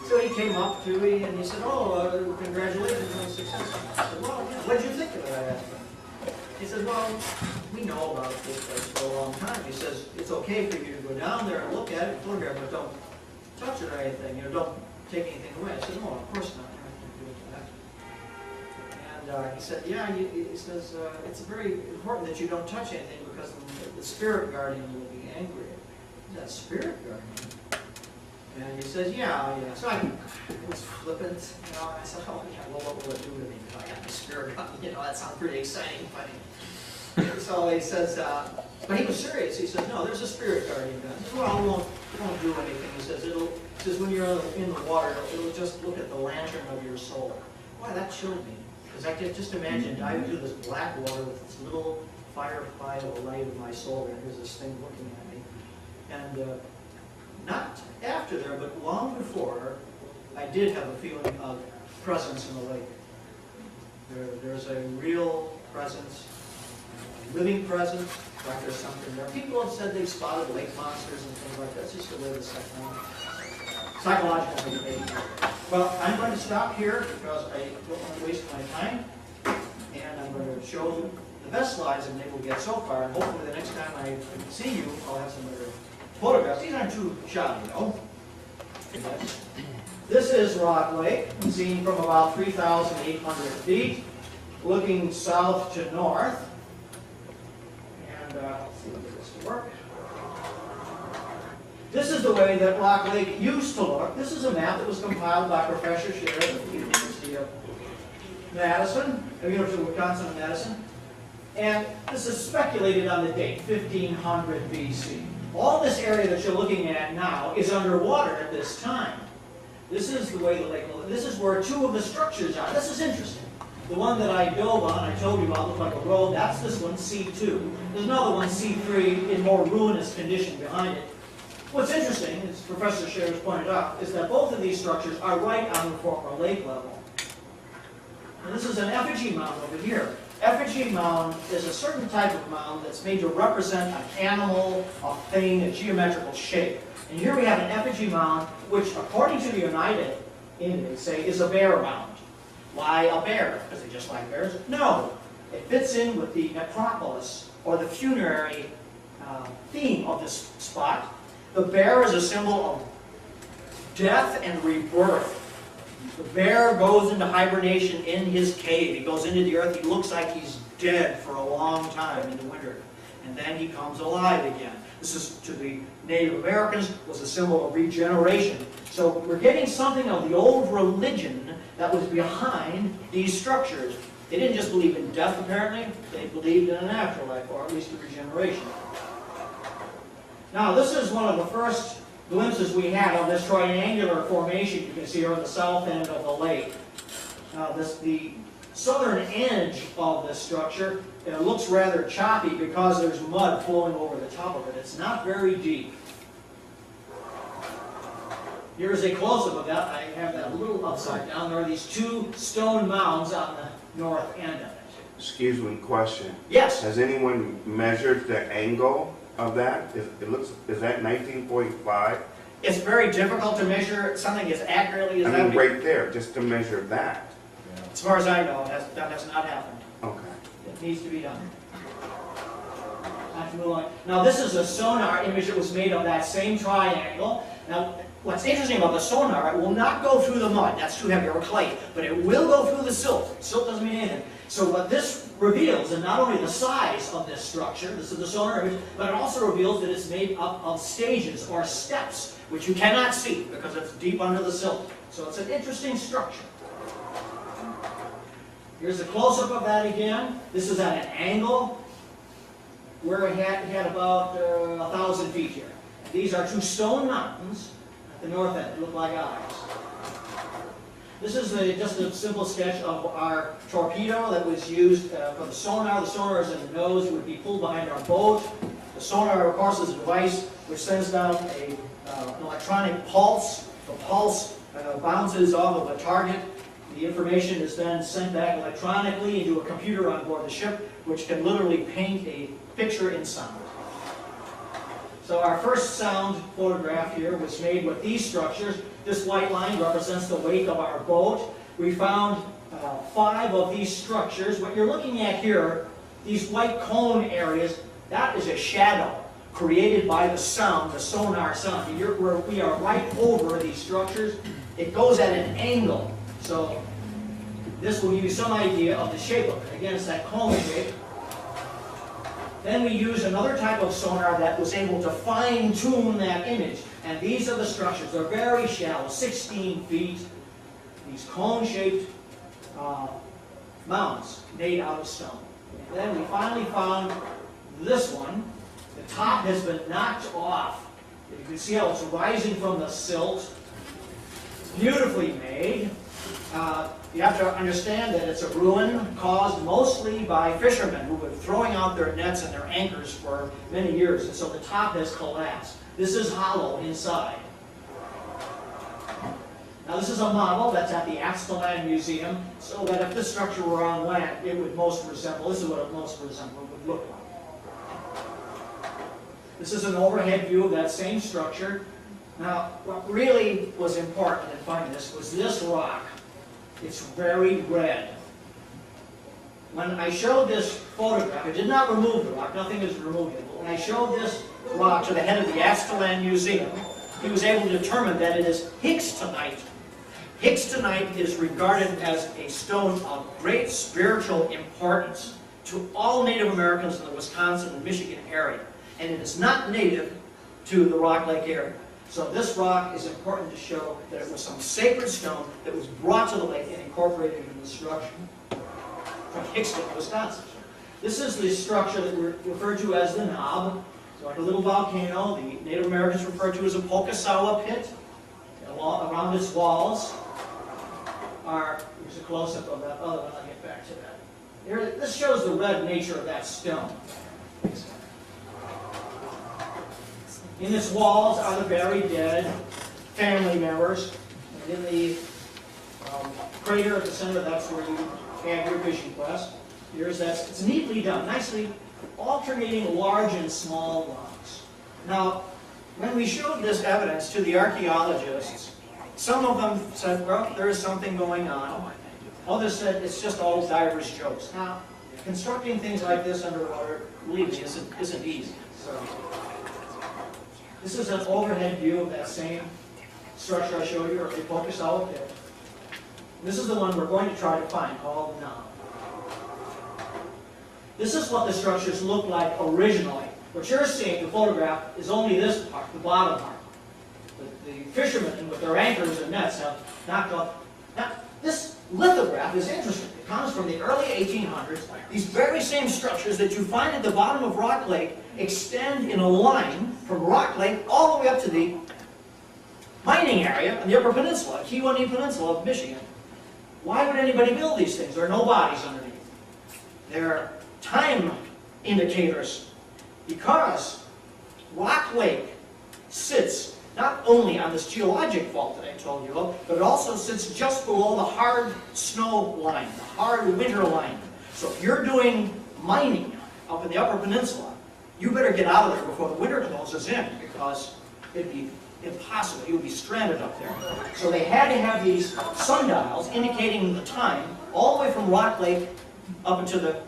So he came up to me and he said, "Oh, congratulations on the success." I said, "Well, yeah, what did you think of it?" I asked him. He said, "Well, we know about this place for a long time." He says, "It's okay for you to go down there and look at it and photograph it, but don't touch it or anything. You know, don't take anything away." I said, "No, of course not. You don't have to do that." And he said, "Yeah," he says, "it's very important that you don't touch anything because the spirit guardian will be angry." Is that spirit guardian? And he says, yeah. So I was flippant, you know, and I said, "Oh, yeah, well, what will it do to me if I got the spirit guardian? You know, that sounds pretty exciting, funny." So he says, but he was serious. He says, "No, there's a spirit guardian gun." I said, "Well, it won't do anything." He says, "When you're in the water, it'll just look at the lantern of your soul." Boy, that chilled me. Because I could just imagine diving through this black water with this little firefly of the light of my soul, and here's this thing looking at me. And not after there, but long before, I did have a feeling of presence in the lake. There's a real presence, a living presence, like there's something there. People have said they've spotted lake monsters and things like that. It's just the way the psychological maybe. Well, I'm going to stop here because I don't want to waste my time. And I'm going to show you the best slides I'm able to get so far. And hopefully the next time I see you, I'll have some better photographs. These aren't too shoddy, though. Yes. This is Rock Lake, seen from about 3,800 feet, looking south to north. And let's see if this will work. This is the way that Rock Lake used to look. This is a map that was compiled by Professor Scher at the University of Madison, the University of Wisconsin-Madison. And this is speculated on the date, 1500 BC. All this area that you're looking at now is underwater at this time. This is the way the lake looks. This is where two of the structures are. This is interesting. The one that I dove on, I told you about, looked like a road. That's this one, C2. There's another one, C3, in more ruinous condition behind it. What's interesting, as Professor Scher has pointed out, is that both of these structures are right on the former lake level. And this is an effigy mound over here. Effigy mound is a certain type of mound that's made to represent an animal, a thing, a geometrical shape. And here we have an effigy mound, which, according to the Oneida Indians, say is a bear mound. Why a bear? Because they just like bears? No. It fits in with the necropolis, or the funerary theme of this spot. The bear is a symbol of death and rebirth. The bear goes into hibernation in his cave. He goes into the earth. He looks like he's dead for a long time in the winter. And then he comes alive again. This is, to the Native Americans, was a symbol of regeneration. So we're getting something of the old religion that was behind these structures. They didn't just believe in death, apparently. They believed in an afterlife, or at least a regeneration. Now, this is one of the first glimpses we had of this triangular formation you can see here on the south end of the lake. Now, the southern edge of this structure looks rather choppy because there's mud flowing over the top of it. It's not very deep. Here's a close-up of that. I have that little upside down. There are these two stone mounds on the north end of it. Excuse me, question. Yes. Has anyone measured the angle of that? Is that 19.5? It's very difficult to measure something as accurately as I that. mean, right there, just to measure that. As far as I know, that has not happened. Okay. It needs to be done. Now, this is a sonar image that was made of that same triangle. Now, what's interesting about the sonar, it will not go through the mud, that's too heavy, or clay, but it will go through the silt. Silt doesn't mean anything. So what this reveals is not only the size of this structure, this is the sonar image, but it also reveals that it's made up of stages or steps, which you cannot see because it's deep under the silt. So it's an interesting structure. Here's a close-up of that again. This is at an angle. We're at about 1,000 feet here. These are two stone mountains at the north end. They look like eyes. This is just a simple sketch of our torpedo that was used for the sonar. The sonar is in the nose. It would be pulled behind our boat. The sonar, of course, is a device which sends down an electronic pulse. The pulse bounces off of a target. The information is then sent back electronically into a computer on board the ship, which can literally paint a picture in sound. So our first sound photograph here was made with these structures. This white line represents the wake of our boat. We found 5 of these structures. What you're looking at here, these white cone areas, that is a shadow created by the sound, the sonar sound. We are right over these structures. It goes at an angle. So this will give you some idea of the shape of it. Again, it's that cone shape. Then we use another type of sonar that was able to fine-tune that image. And these are the structures. They're very shallow, 16 feet. These cone-shaped mounds made out of stone. And then we finally found this one. The top has been knocked off. You can see how it's rising from the silt. Beautifully made. You have to understand that it's a ruin caused mostly by fishermen who have been throwing out their nets and their anchors for many years, and so the top has collapsed. This is hollow inside. Now this is a model that's at the Axtland Museum, so that if this structure were on land, it would most resemble, this is what it most would look like. This is an overhead view of that same structure. Now, what really was important in finding this was this rock. It's very red. When I showed this photograph, I did not remove the rock, nothing is removed yet, but when I showed this rock to the head of the Axtland Museum, he was able to determine that it is hixtonite. Hixtonite is regarded as a stone of great spiritual importance to all Native Americans in the Wisconsin and Michigan area, and it is not native to the Rock Lake area. So this rock is important to show that it was some sacred stone that was brought to the lake and incorporated into the structure from Hickston, Wisconsin. This is the structure that we refer to as the knob. It's like a little volcano. The Native Americans refer to as a Pocassawa pit. Around its walls here's a close-up of that other one. I'll get back to that. Here, this shows the red nature of that stone. In its walls are the buried dead, family members. And in the crater at the center, that's where you have your vision quest. Here's that. It's neatly done, nicely alternating large and small rocks. Now, when we showed this evidence to the archaeologists, some of them said, well, there is something going on. Others said, it's just all divers' jokes. Now, constructing things like this underwater, believe me, isn't easy. So, this is an overhead view of that same structure I showed you, or the Pocassawa pit. This is the one we're going to try to find, called the knob. This is what the structures looked like originally. What you're seeing, the photograph, is only this part, the bottom part. The fishermen with their anchors and nets have knocked off. Now, this lithograph is interesting. It comes from the early 1800s. These very same structures that you find at the bottom of Rock Lake extend in a line from Rock Lake all the way up to the mining area on the Upper Peninsula, Kewanee Peninsula of Michigan. Why would anybody build these things? There are no bodies underneath. They're time indicators, because Rock Lake sits not only on this geologic fault that I told you of, but it also sits just below the hard snow line, the hard winter line. So if you're doing mining up in the Upper Peninsula, you better get out of there before the winter closes in, because it'd be impossible. You would be stranded up there. So they had to have these sundials indicating the time all the way from Rock Lake up into the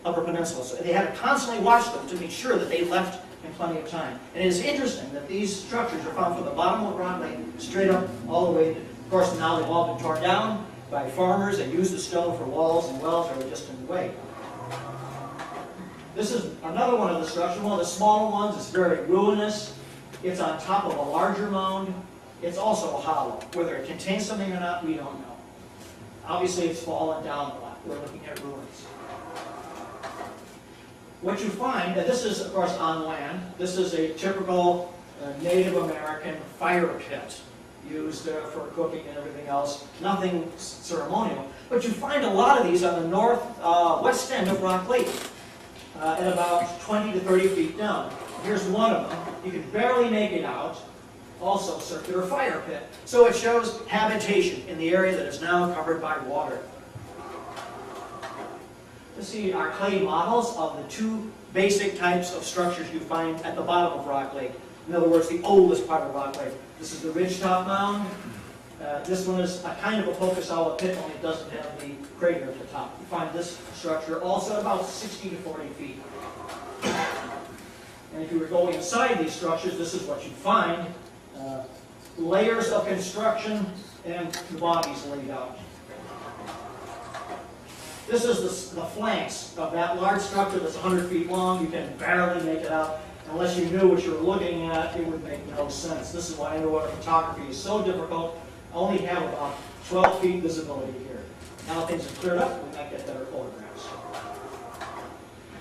Upper Peninsula. So they had to constantly watch them to make sure that they left in plenty of time. And it is interesting that these structures are found from the bottom of Rock Lake straight up all the way. Of course, now they've all been torn down by farmers that use the stone for walls and wells or just in the way. This is another one of the structures, one of the smaller ones. It's very ruinous. It's on top of a larger mound. It's also hollow. Whether it contains something or not, we don't know. Obviously, it's fallen down a lot. We're looking at ruins. What you find, and this is, of course, on land. This is a typical Native American fire pit used for cooking and everything else. Nothing ceremonial. But you find a lot of these on the west end of Rock Lake, at about 20 to 30 feet down. Here's one of them. You can barely make it out. Also circular fire pit. So it shows habitation in the area that is now covered by water. Let's see our clay models of the two basic types of structures you find at the bottom of Rock Lake. In other words, the oldest part of Rock Lake. This is the ridgetop mound. This one is a kind of a Pocosala pit, only it doesn't have the crater at the top. You find this structure also about 60 to 40 feet. And if you were going inside these structures, this is what you'd find. Layers of construction and the bodies laid out. This is the flanks of that large structure that's 100 feet long. You can barely make it out. Unless you knew what you were looking at, it would make no sense. This is why underwater photography is so difficult. I only have about 12 feet visibility here. Now things have cleared up, we might get better photographs.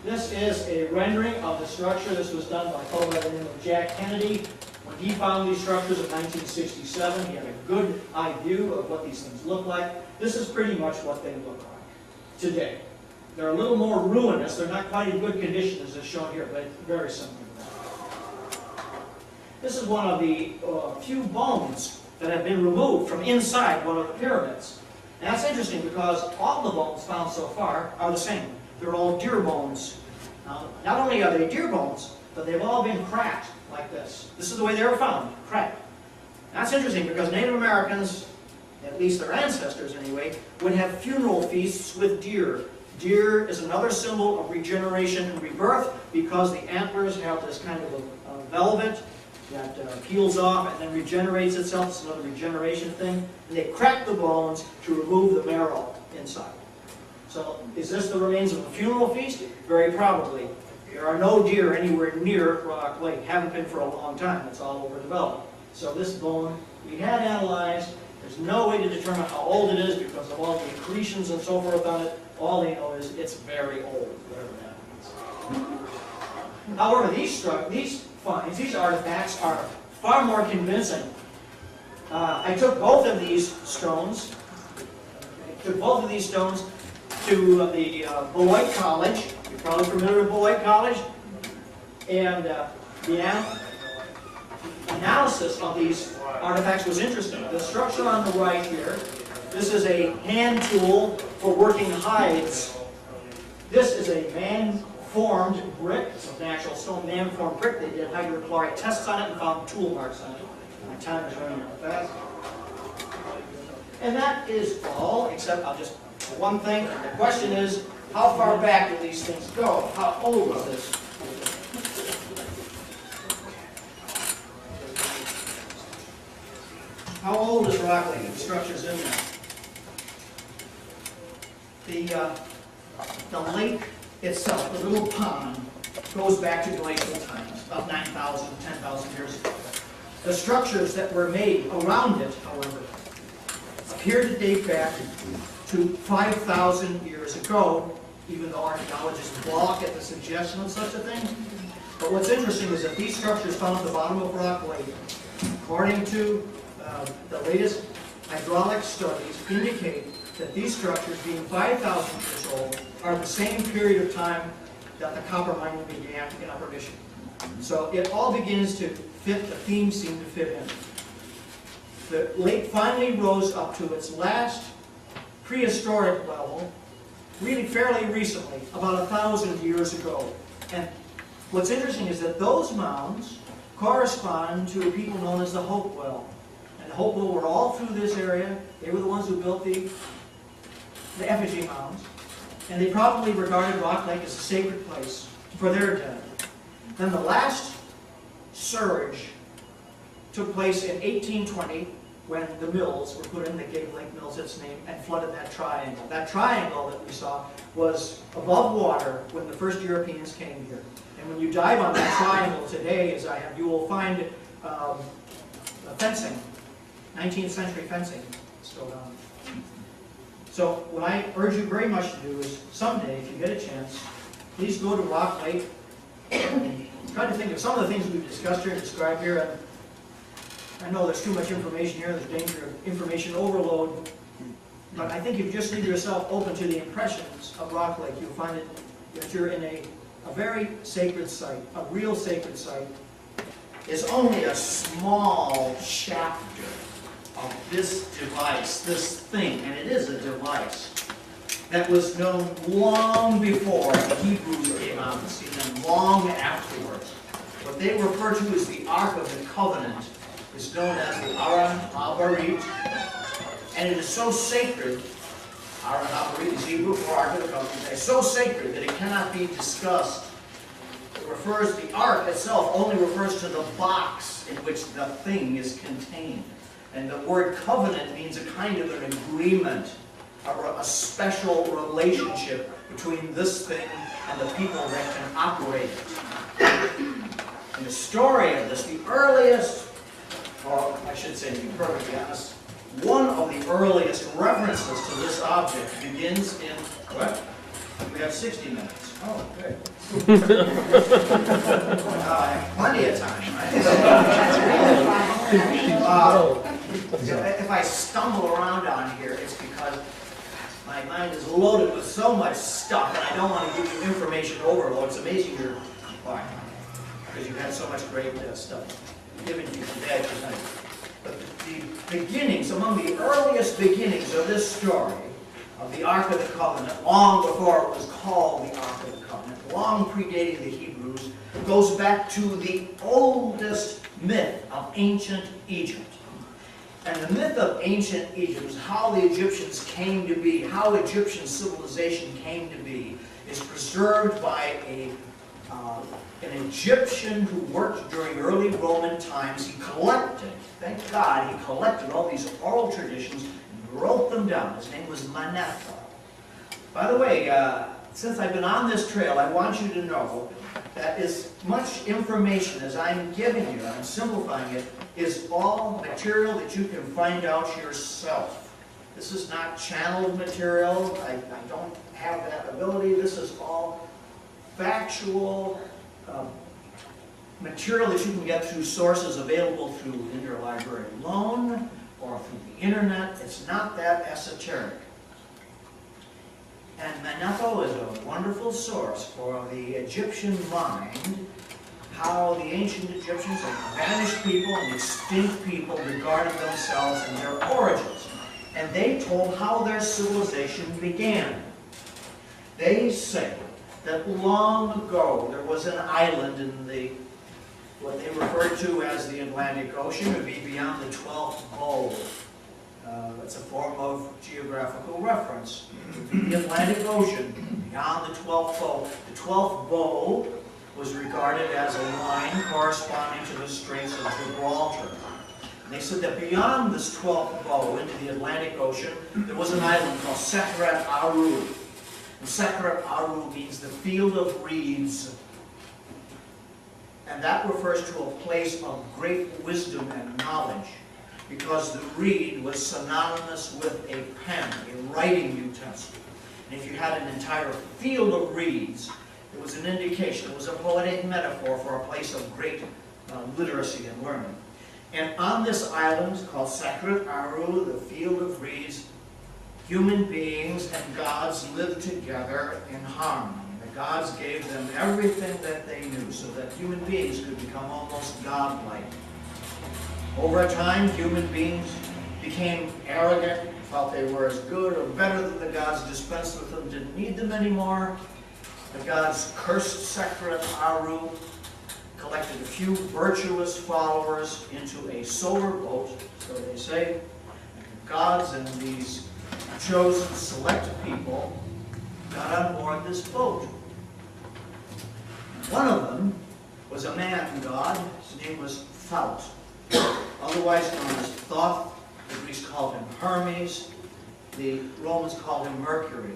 This is a rendering of the structure. This was done by a fellow by the name of Jack Kennedy. When he found these structures in 1967, he had a good eye view of what these things look like. This is pretty much what they look like today. They're a little more ruinous. They're not quite in good condition as is shown here, but very similar to that. This is one of the few bones that have been removed from inside one of the pyramids. And that's interesting because all the bones found so far are the same. They're all deer bones. Now, not only are they deer bones, but they've all been cracked like this. This is the way they were found, cracked. That's interesting because Native Americans, at least their ancestors anyway, would have funeral feasts with deer. Deer is another symbol of regeneration and rebirth because the antlers have this kind of a velvet that peels off and then regenerates itself. It's another regeneration thing. And they crack the bones to remove the marrow inside. So is this the remains of a funeral feast? Very probably. There are no deer anywhere near Rock Lake. Haven't been for a long time. It's all overdeveloped. So this bone we had analyzed. There's no way to determine how old it is because of all the accretions and so forth on it. All they know is it's very old, whatever that means. However, these finds, these artifacts are far more convincing. I took both of these stones. To the Beloit College. You're probably familiar with Beloit College. And the analysis of these artifacts was interesting. The structure on the right here, this is a hand tool for working hides. This is a man-formed brick. It's a natural stone man-formed brick. They did hydrochloric tests on it and found tool marks on it. My time is running out fast. And that is all, except I'll just one thing. The question is, how far back do these things go? How old is this? How old is Rock Lake? The structure's in there. The lake itself, the little pond, goes back to glacial times, about 9,000, 10,000 years ago. The structures that were made around it, however, appear to date back to 5,000 years ago, even though archaeologists balk at the suggestion of such a thing. But what's interesting is that these structures found at the bottom of Rock Lake, according to the latest hydraulic studies, indicate that these structures, being 5,000 years old, are the same period of time that the copper mining began in Upper Michigan. So it all begins to fit, the themes seem to fit in. The lake finally rose up to its last prehistoric level, really fairly recently, about 1,000 years ago. And what's interesting is that those mounds correspond to people known as the Hopewell. And the Hopewell were all through this area. They were the ones who built the effigy mounds. And they probably regarded Rock Lake as a sacred place for their dead. Then the last surge took place in 1820 when the mills were put in, the Gave Lake Mills, its name, and flooded that triangle. That triangle that we saw was above water when the first Europeans came here. And when you dive on that triangle today, as I have, you will find fencing, 19th century fencing still down. So what I urge you very much to do is someday, if you get a chance, please go to Rock Lake and try to think of some of the things we've discussed here and described here. And I know there's too much information here, there's danger of information overload, but I think if you just leave yourself open to the impressions of Rock Lake, you'll find that you're in a very sacred site, a real sacred site. Is only a small chapter of this device, this thing, and it is a device, that was known long before the Hebrews came out to see them, long afterwards. What they refer to as the Ark of the Covenant is known as the Aron HaBarit, and it is so sacred, Aron HaBarit is Hebrew for Ark of the Covenant, it's so sacred that it cannot be discussed. It refers, the Ark itself only refers to the box in which the thing is contained. And the word covenant means a kind of an agreement, a special relationship between this thing and the people that can operate it. And the story of this, the earliest, or I should say, to be perfectly honest, one of the earliest references to this object begins in, what? We have 60 minutes. Oh, good. I have plenty of time, right? If I stumble around on here, it's because my mind is loaded with so much stuff, and I don't want to give you information overload. It's amazing you're quiet, because you've had so much great stuff given to you today. But the beginnings, among the earliest beginnings of this story, of the Ark of the Covenant, long before it was called the Ark of the Covenant, long predating the Hebrews, goes back to the oldest myth of ancient Egypt. And the myth of ancient Egypt is how the Egyptians came to be, how Egyptian civilization came to be, is preserved by an Egyptian who worked during early Roman times. He collected, thank God, he collected all these oral traditions and wrote them down. His name was Manetho. By the way, since I've been on this trail, I want you to know that as much information as I'm giving you, I'm simplifying it, is all material that you can find out yourself. This is not channeled material. I don't have that ability. This is all factual material that you can get through sources available through interlibrary loan or through the internet. It's not that esoteric. And Manetho is a wonderful source for the Egyptian mind, how the ancient Egyptians and vanished people and extinct people regarded themselves and their origins. And they told how their civilization began. They say that long ago there was an island in what they referred to as the Atlantic Ocean. It would be beyond the 12th bowl. It's a form of geographical reference. The Atlantic Ocean, beyond the 12th bowl. The 12th bowl was regarded as a line corresponding to the Straits of Gibraltar. And they said that beyond this 12th bow into the Atlantic Ocean, there was an island called Sekret Aru. And Sekret Aru means the field of reeds. And that refers to a place of great wisdom and knowledge, because the reed was synonymous with a pen, a writing utensil. And if you had an entire field of reeds, it was an indication, it was a poetic metaphor for a place of great literacy and learning. And on this island called Sekret Aru, the field of reeds, human beings and gods lived together in harmony. The gods gave them everything that they knew so that human beings could become almost godlike. Over time, human beings became arrogant, felt they were as good or better than the gods, dispensed with them, didn't need them anymore. The gods cursed Sekret Aru, collected a few virtuous followers into a solar boat, so they say. And the gods and these chosen select people got on board this boat. One of them was was a man god. His name was Thoth, otherwise known as Thoth. The Greeks called him Hermes. The Romans called him Mercury.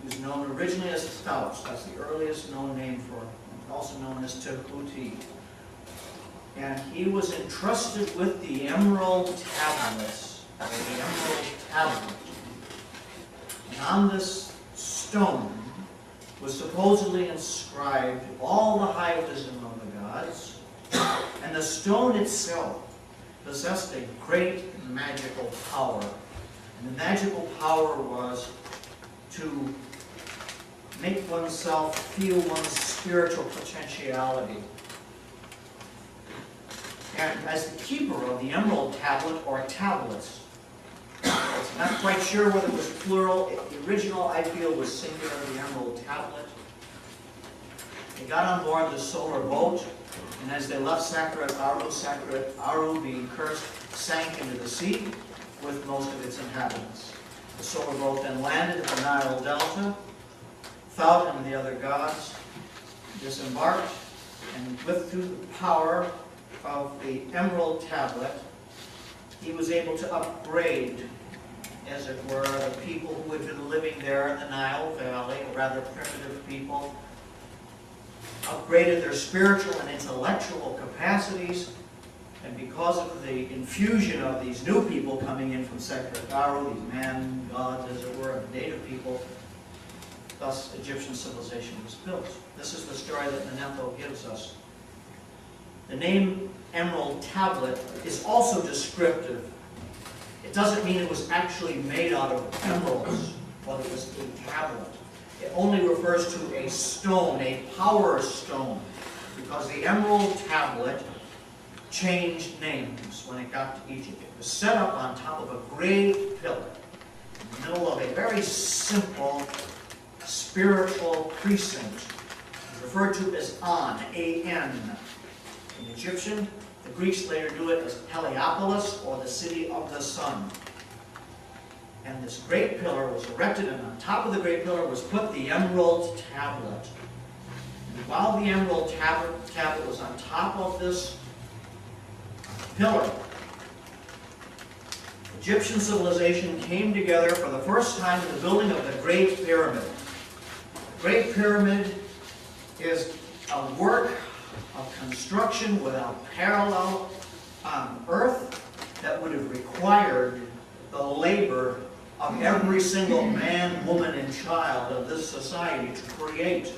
He was known originally as Thoth. That's the earliest known name for him, also known as Tehuti. And he was entrusted with the emerald tablets, or the emerald tablet. And on this stone was supposedly inscribed all the high wisdom of the gods, and the stone itself possessed a great magical power. And the magical power was to make oneself feel one's spiritual potentiality. And as the keeper of the emerald tablet, or tablets, I'm not quite sure whether it was plural. The original, I feel, was singular, the emerald tablet. They got on board the solar boat, and as they left Sakrat Aru, being cursed, sank into the sea with most of its inhabitants. The solar boat then landed in the Nile Delta. Thoth and the other gods disembarked, and through the power of the emerald tablet, he was able to upgrade, as it were, the people who had been living there in the Nile Valley, rather primitive people, upgraded their spiritual and intellectual capacities, and because of the infusion of these new people coming in from Sakrat Aru, these man gods, as it were, and native people, thus Egyptian civilization was built. This is the story that Manetho gives us. The name Emerald Tablet is also descriptive. It doesn't mean it was actually made out of emeralds, but it was a tablet. It only refers to a stone, a power stone, because the Emerald Tablet changed names when it got to Egypt. It was set up on top of a great pillar in the middle of a very simple spiritual precinct, referred to as An, A-N. In Egyptian, the Greeks later knew it as Heliopolis, or the city of the sun. And this great pillar was erected, and on top of the great pillar was put the emerald tablet. And while the emerald tablet was on top of this pillar, Egyptian civilization came together for the first time in the building of the Great Pyramid. The Great Pyramid is a work of construction without parallel on earth that would have required the labor of every single man, woman, and child of this society to create.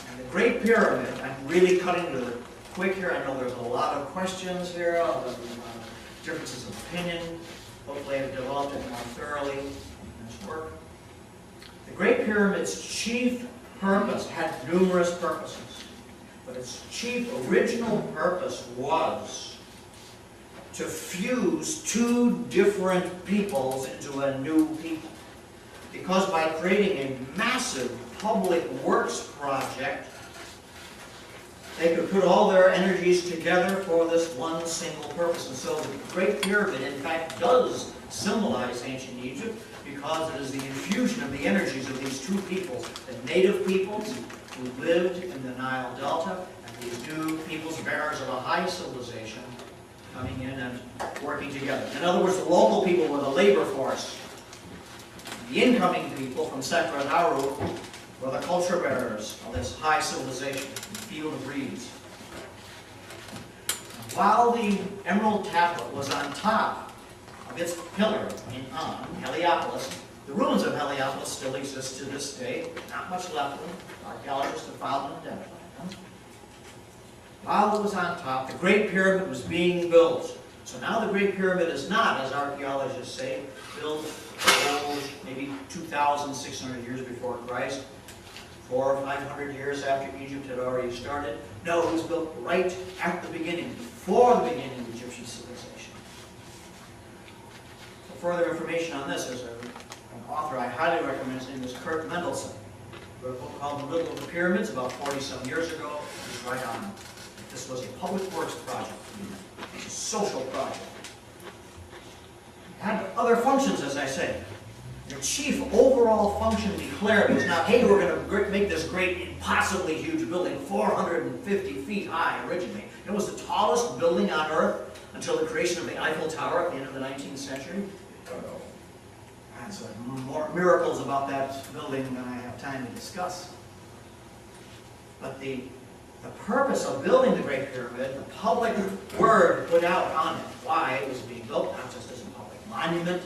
And the Great Pyramid, I'm really cutting to the quick here. I know there's a lot of questions here, differences of opinion. Hopefully I've developed it more thoroughly in this work. The Great Pyramid's chief purpose had numerous purposes, but its chief original purpose was to fuse two different peoples into a new people. Because by creating a massive public works project, they could put all their energies together for this one single purpose. And so the Great Pyramid, in fact, does symbolize ancient Egypt, because it is the infusion of the energies of these two peoples, the native peoples who lived in the Nile Delta, and these new peoples, bearers of a high civilization, coming in and working together. In other words, the local people were the labor force. The incoming people from Sakrat Aru were the culture bearers of this high civilization, the field of reeds. While the Emerald Tablet was on top of its pillar in Heliopolis, the ruins of Heliopolis still exist to this day. Not much left of them. Archaeologists have found them and identified them. While it was on top, the Great Pyramid was being built. So now the Great Pyramid is not, as archaeologists say, built maybe 2,600 years before Christ, 400 or 500 years after Egypt had already started. No, it was built right at the beginning, before the beginning of Egyptian civilization. For further information on this, there's an author I highly recommend. His name is Kurt Mendelsohn. He wrote a book called The Middle of the Pyramids about 40-some years ago. He's right on it. This was a public works project. It's a social project. It had other functions, as I say. There chief overall function declared was not, hey, we're going to make this great, impossibly huge building, 450 feet high originally. It was the tallest building on Earth until the creation of the Eiffel Tower at the end of the 19th century. There's more miracles about that building than I have time to discuss. But the purpose of building the Great Pyramid, the public word put out on it, why it was being built, not just as a public monument,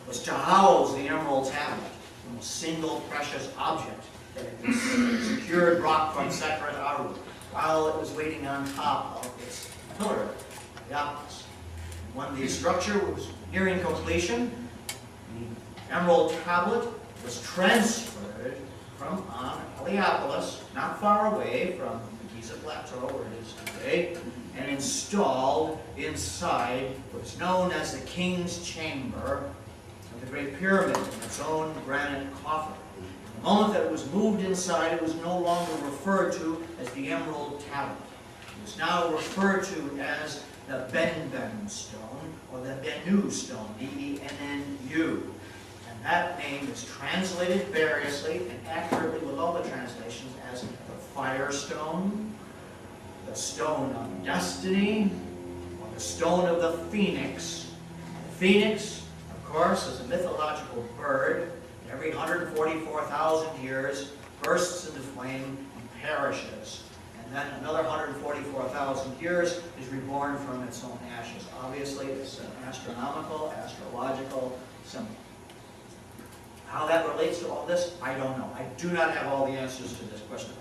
was to house the Emerald Tablet, the most single precious object that had been secured rock from Sekret Aru, while it was waiting on top of its pillar, Heliopolis. When the structure was nearing completion, the Emerald Tablet was transferred from on Heliopolis, not far away from the Giza Plateau where it is today, and installed inside what's known as the King's Chamber of the Great Pyramid, in its own granite coffer. The moment that it was moved inside, it was no longer referred to as the Emerald Tablet. It was now referred to as the Benben Stone, or the Bennu Stone, B-E-N-N-U. And that name is translated variously and accurately with all the translations as the Firestone, the Stone of Destiny, or the Stone of the Phoenix. The Phoenix, of course, is a mythological bird. Every 144,000 years bursts into flame and perishes. And then another 144,000 years is reborn from its own ashes. Obviously, it's an astronomical, astrological symbol. How that relates to all this, I don't know. I do not have all the answers to this question.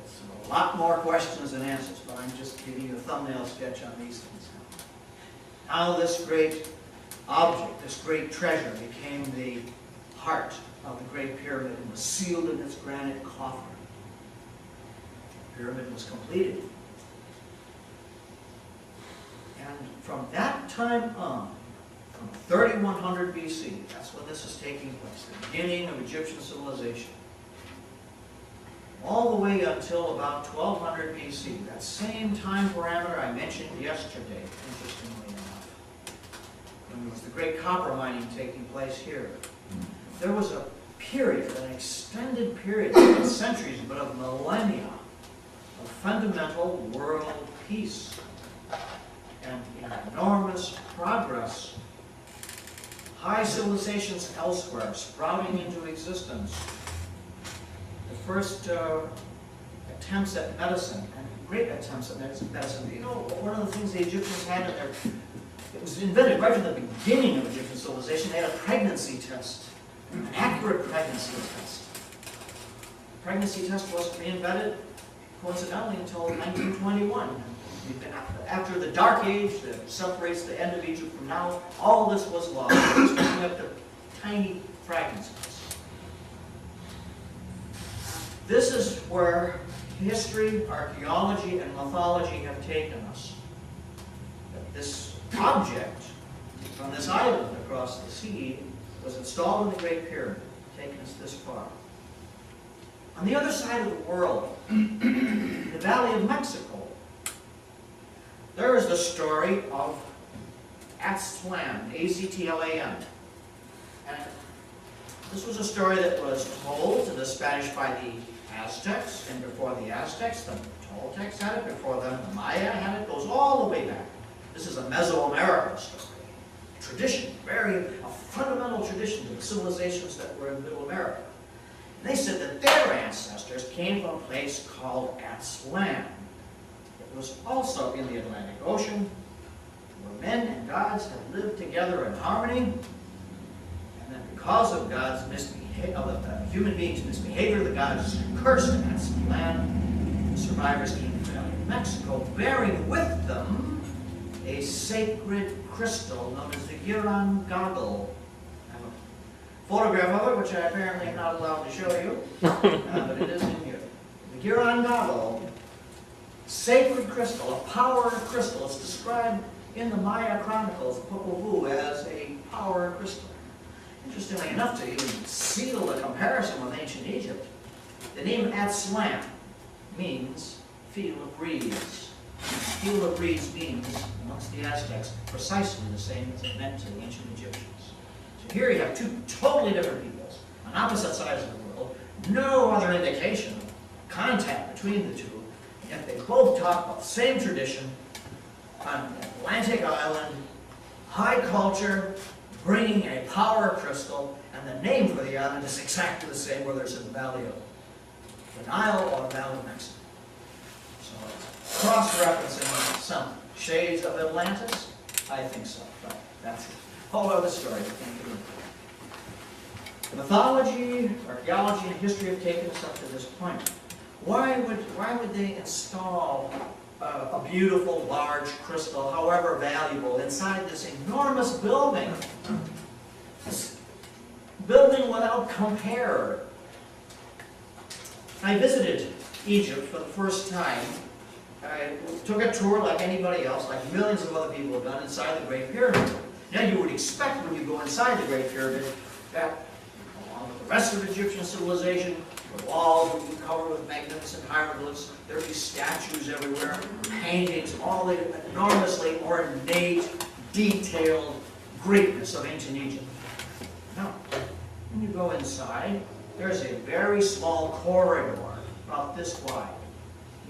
It's a lot more questions than answers, but I'm just giving you a thumbnail sketch on these things. How this great object, this great treasure, became the heart of the Great Pyramid and was sealed in its granite coffer. The pyramid was completed. And from that time on, from 3100 BC, that's when this is taking place, the beginning of Egyptian civilization, all the way until about 1200 BC, that same time parameter I mentioned yesterday, interestingly enough, when there was the great copper mining taking place here. There was a period, an extended period, not centuries, but of millennia, of fundamental world peace and enormous progress. High civilizations elsewhere sprouting into existence. The first attempts at medicine, and great attempts at medicine. You know, one of the things the Egyptians had in their, it was invented right from the beginning of Egyptian civilization. They had a pregnancy test, an accurate pregnancy test. The pregnancy test wasn't reinvented, coincidentally, until 1921. After the Dark Age that separates the end of Egypt from now, all this was lost. It was picking up the tiny fragments of this. This is where history, archaeology, and mythology have taken us. That this object from this island across the sea was installed in the Great Pyramid, taking us this far. On the other side of the world, in the Valley of Mexico, there is the story of Aztlan, A-Z-T-L-A-N. And this was a story that was told to the Spanish by the Aztecs, and before the Aztecs, the Toltecs had it, before them the Maya had it, goes all the way back. This is a Mesoamerican story. Tradition, a fundamental tradition to the civilizations that were in Middle America. And they said that their ancestors came from a place called Aztlan. It was also in the Atlantic Ocean, where men and gods had lived together in harmony, and then because of God's human beings' misbehavior, the gods cursed Aztlan. The survivors came to the Valley of Mexico, bearing with them a sacred crystal known as the Giran Goggle. I have a photograph of it, which I apparently am not allowed to show you, but it is in here. The Giran Goggle, sacred crystal, a power crystal. It's described in the Maya Chronicles, Popol Vuh, as a power crystal. Interestingly enough, to even seal the comparison with ancient Egypt, the name Aztlan means field of reeds. Field of reeds means, amongst the Aztecs, precisely the same as it meant to the ancient Egyptians. So Here you have two totally different peoples on opposite sides of the world, no other indication of contact between the two, yet they both talk about the same tradition on Atlantic Island, high culture, bringing a power crystal, and the name for the island is exactly the same whether it's in the valley of the Nile or the Valley of Mexico. So it's cross-referencing some shades of Atlantis? I think so, but that's it. Whole other story, we can't get into it. The mythology, archaeology, and history have taken us up to this point. Why would they install a beautiful, large crystal, however valuable, inside this enormous building? This building without compare. I visited Egypt for the first time. I took a tour like anybody else, like millions of other people have done, inside the Great Pyramid. Now you would expect when you go inside the Great Pyramid that, along with the rest of Egyptian civilization, the walls would be covered with magnificent hieroglyphs, there would be statues everywhere, paintings, all the enormously ornate, detailed greatness of ancient Egypt. No. When you go inside, there's a very small corridor, about this wide.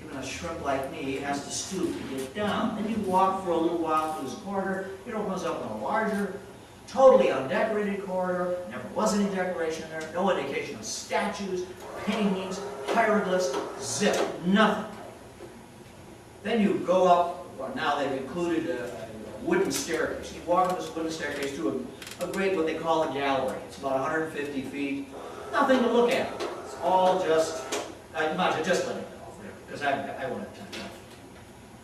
Even a shrimp like me has to stoop to get down. Then you walk for a little while through this corridor, it opens up in a larger, totally undecorated corridor, never was any decoration there, no indication of statues, paintings, hieroglyphs, zip, nothing. Then you go up, well now they've included a wooden staircase. You walk up this wooden staircase to a great, what they call a gallery. It's about 150 feet, nothing to look at. It's all just, just let it go, because I won't have time.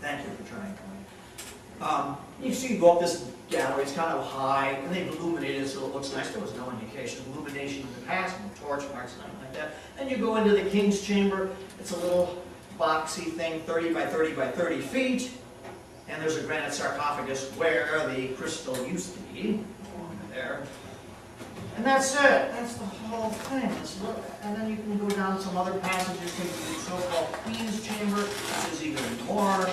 Thank you for trying. You see, you go up this gallery, it's kind of high, and they've illuminated it so it looks nice. There was no indication of illumination in the past, no torch marks, nothing like that. Then you go into the king's chamber. It's a little boxy thing, 30 by 30 by 30 feet, and there's a granite sarcophagus where the crystal used to be, over there. And that's it. That's the whole thing. And then you can go down some other passages, take the so-called Queen's Chamber, which is even more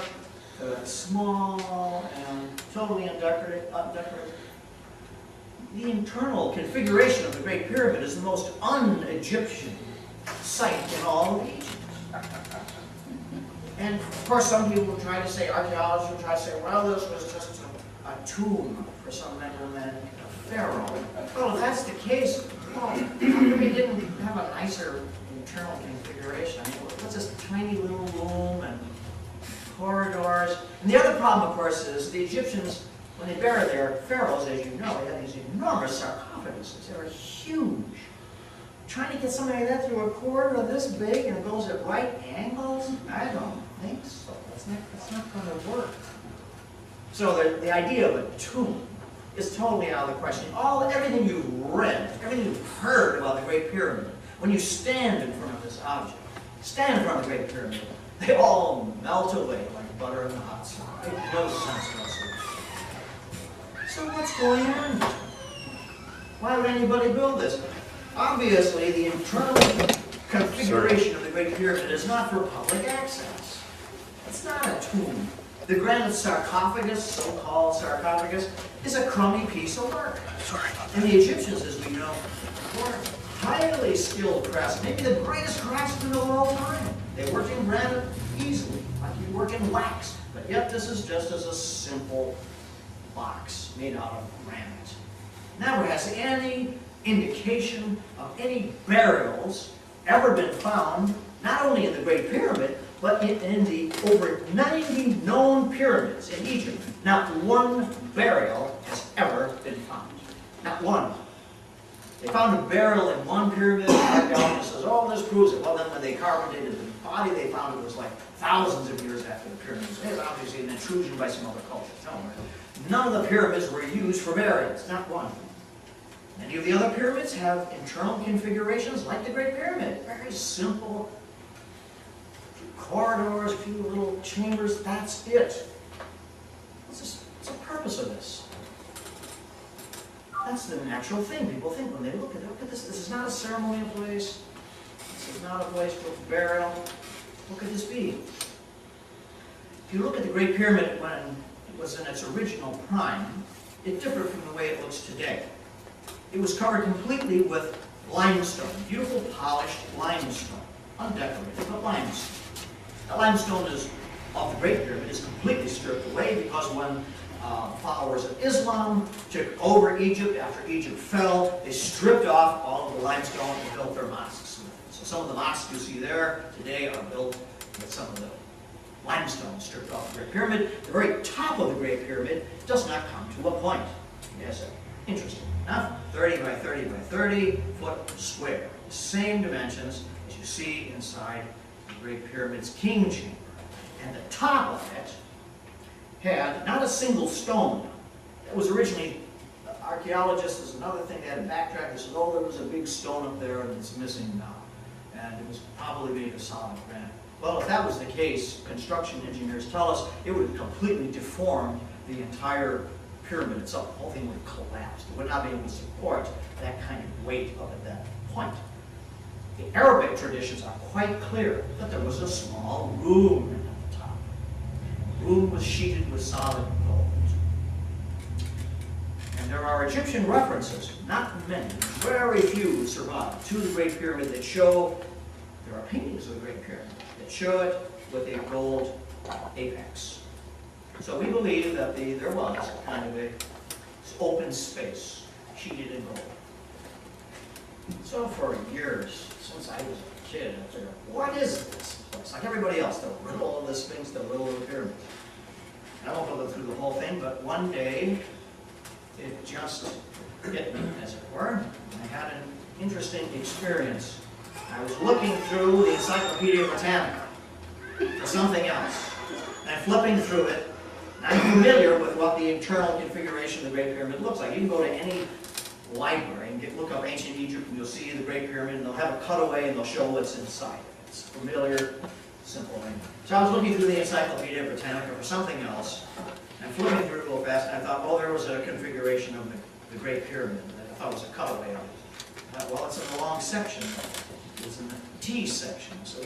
small and totally undecorated. The internal configuration of the Great Pyramid is the most un-Egyptian sight in all of Egypt. And of course, some people will try to say, archaeologists will try to say, well, this was just a tomb for some nobleman, a pharaoh. Well, if that's the case, well, how come they didn't have a nicer internal configuration? I mean, what's this tiny little room and corridors? And the other problem, of course, is the Egyptians, when they buried their pharaohs, as you know, they had these enormous sarcophaguses. They were huge. Trying to get something like that through a corridor this big and it goes at right angles? I don't think so. That's not going to work. So the idea of a tomb is totally out of the question. Everything you've read, everything you've heard about the Great Pyramid, when you stand in front of this object, stand in front of the Great Pyramid, they all melt away like butter in the hot sun. Make no sense whatsoever. So what's going on? Why would anybody build this? Obviously, the internal configuration of the Great Pyramid is not for public access. It's not a tomb. The granite sarcophagus, so-called sarcophagus, is a crummy piece of work. And the Egyptians, as we know, were highly skilled craftsmen, maybe the greatest craftsmen of all time. They worked in granite easily, like you work in wax. But yet this is just as a simple box made out of granite. Never has any indication of any burials ever been found, not only in the Great Pyramid, but in the over 90 known pyramids in Egypt. Not one burial has ever been found. Not one. They found a burial in one pyramid, and the archaeologist says, oh, this proves it. Well, then when they carbonated the body, they found it was like thousands of years after the pyramids. It was obviously an intrusion by some other culture. None of the pyramids were used for burials, not one. Many of the other pyramids have internal configurations like the Great Pyramid. Very simple corridors, a few little chambers, that's it. What's the purpose of this? That's the natural thing people think when they look at this. This is not a ceremonial place. This is not a place for burial. What could this be? If you look at the Great Pyramid when it was in its original prime, it differed from the way it looks today. it was covered completely with limestone, beautiful polished limestone, undecorated, but limestone. That limestone is of the Great Pyramid is completely stripped away because when followers of Islam took over Egypt after Egypt fell, they stripped off all of the limestone and built their mosques with it. So some of the mosques you see there today are built with some of the limestone stripped off the Great Pyramid. The very top of the Great Pyramid does not come to a point. Yes, interesting enough. 30 by 30 by 30 foot square. The same dimensions as you see inside the Great Pyramid's king chamber. And the top of it had not a single stone. That was originally, archaeologists, is another thing they had to backtrack. They said, oh, there was a big stone up there and it's missing now. And it was probably made of solid granite. Well, if that was the case, construction engineers tell us it would have completely deformed the entire pyramid itself. The whole thing would have collapsed. It would not be able to support that kind of weight up at that point. The Arabic traditions are quite clear that there was a small room at the top. The room was sheeted with solid gold. And there are Egyptian references, not many, very few survive, to the Great Pyramid that show, there are paintings of the Great Pyramid that show it with a gold apex. So we believe that there was kind of an open space, sheeted in gold. So for years, since I was a kid, I figured, what is this place? Like everybody else, the riddle of the Sphinx, the riddle of the pyramid. And I won't go through the whole thing, but one day, it just hit me, as it were. I had an interesting experience. I was looking through the Encyclopedia Britannica for something else. And I'm flipping through it, and I'm familiar with what the internal configuration of the Great Pyramid looks like. You can go to any library and look up ancient Egypt, and you'll see the Great Pyramid, and they'll have a cutaway, and they'll show what's inside. It's familiar, simple thing. So I was looking through the Encyclopedia Britannica for something else, and flipping through it real fast, and I thought, oh, there was a configuration of the Great Pyramid that I thought was a cutaway of it. I thought, well, it's in the long section. It's in the T section, so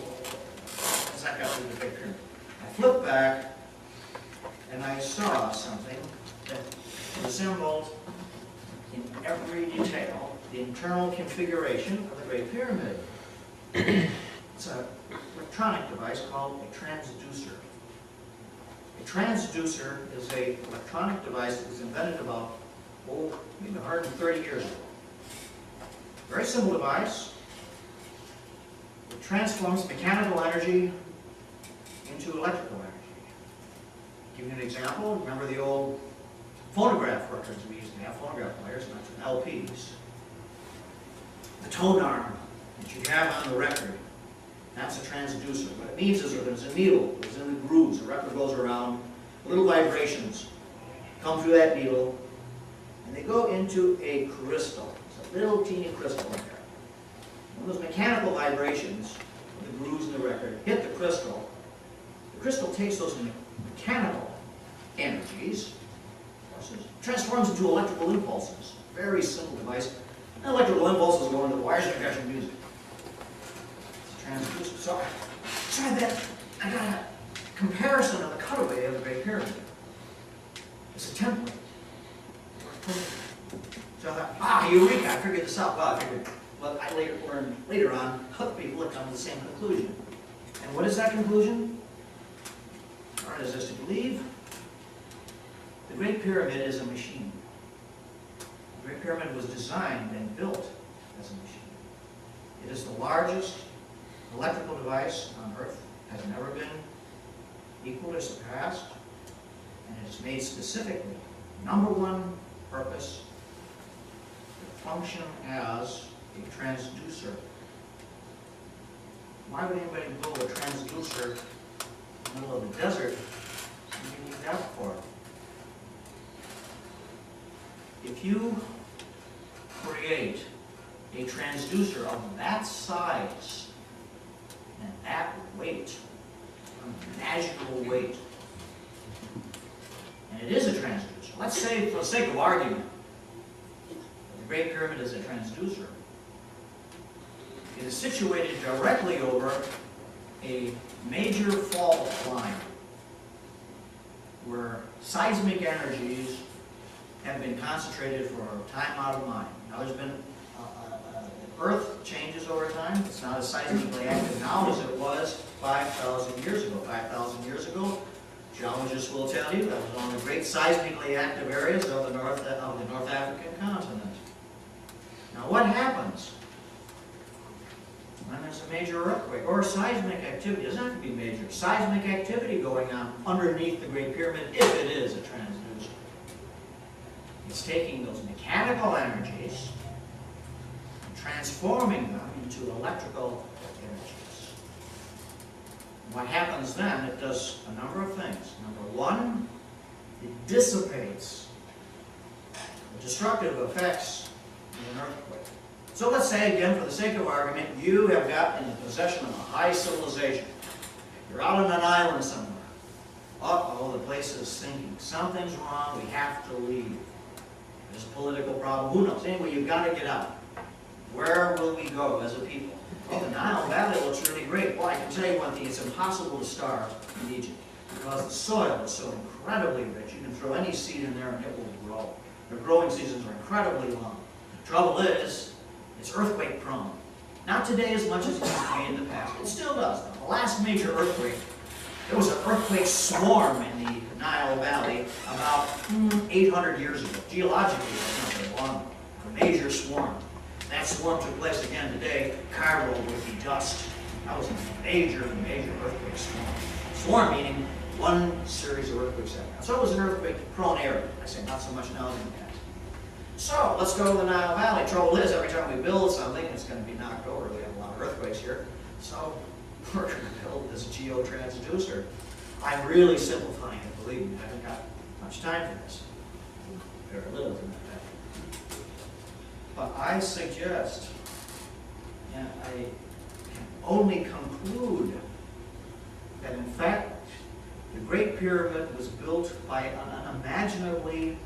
as I got through the Great Pyramid. I flipped back, and I saw something that resembled, in every detail, the internal configuration of the Great Pyramid. It's an electronic device called a transducer. A transducer is an electronic device that was invented about, maybe 130 years ago. Very simple device. It transforms mechanical energy into electrical energy. Give you an example. Remember the old phonograph records we used to have, phonograph players, not LPs. The tone arm that you have on the record, that's a transducer. What it means is that there's a needle, there's in the grooves, the record goes around, little vibrations come through that needle, and they go into a crystal. It's a little teeny crystal in there. When those mechanical vibrations, the grooves in the record, hit the crystal takes those mechanical energies, transforms into electrical impulses. Very simple device. And electrical impulses go into the wires and catch music. It's a transducer. So I tried that. I got a comparison of the cutaway of the Great Pyramid. It's a template. So I thought, eureka, I figured this out. Well, I figured, well, I learned later on, other people have come to the same conclusion. And what is that conclusion? Hard as this to believe. The Great Pyramid is a machine. The Great Pyramid was designed and built as a machine. It is the largest electrical device on Earth, has never been equaled or surpassed, and it is made specifically, number one purpose, to function as a transducer. Why would anybody build a transducer in the middle of the desert? What do you need that for? If you create a transducer of that size and that weight, a magical weight, and it is a transducer. Let's say, for the sake of argument, that the Great Pyramid is a transducer. It is situated directly over a major fault line where seismic energies have have been concentrated for time out of mind. Now there's been, Earth changes over time. It's not as seismically active now as it was 5,000 years ago. 5,000 years ago, geologists will tell you that was one of the great seismically active areas of the North African continent. Now what happens when there's a major earthquake or seismic activity? It doesn't have to be major. Seismic activity going on underneath the Great Pyramid, if it is a transducer. It's taking those mechanical energies and transforming them into electrical energies. What happens then, it does a number of things. Number one, it dissipates the destructive effects of an earthquake. So let's say, again, for the sake of argument, you have got in the possession of a high civilization. You're out on an island somewhere. Uh-oh, the place is sinking. Something's wrong, we have to leave. There's a political problem, who knows? Anyway, you've got to get out. Where will we go as a people? Well, the Nile Valley looks really great. Well, I can tell you one thing, it's impossible to starve in Egypt because the soil is so incredibly rich. You can throw any seed in there and it will grow. The growing seasons are incredibly long. The trouble is, it's earthquake prone. Not today as much as it used to be in the past. It still does. The last major earthquake, there was an earthquake swarm in the Nile Valley about 800 years ago. Geologically, that's not very long. A major swarm. That swarm took place again today. Cairo would be dust. That was a major earthquake swarm. Swarm meaning one series of earthquakes at a time. So it was an earthquake-prone area. I say not so much now as in the past. So let's go to the Nile Valley. Trouble is, every time we build something, it's going to be knocked over. We have a lot of earthquakes here. So we're going to build this geotransducer. I'm really simplifying it, believe me. I haven't got much time for this. Very little, as a matter of fact. But I suggest, and I can only conclude, that in fact, the Great Pyramid was built by an unimaginably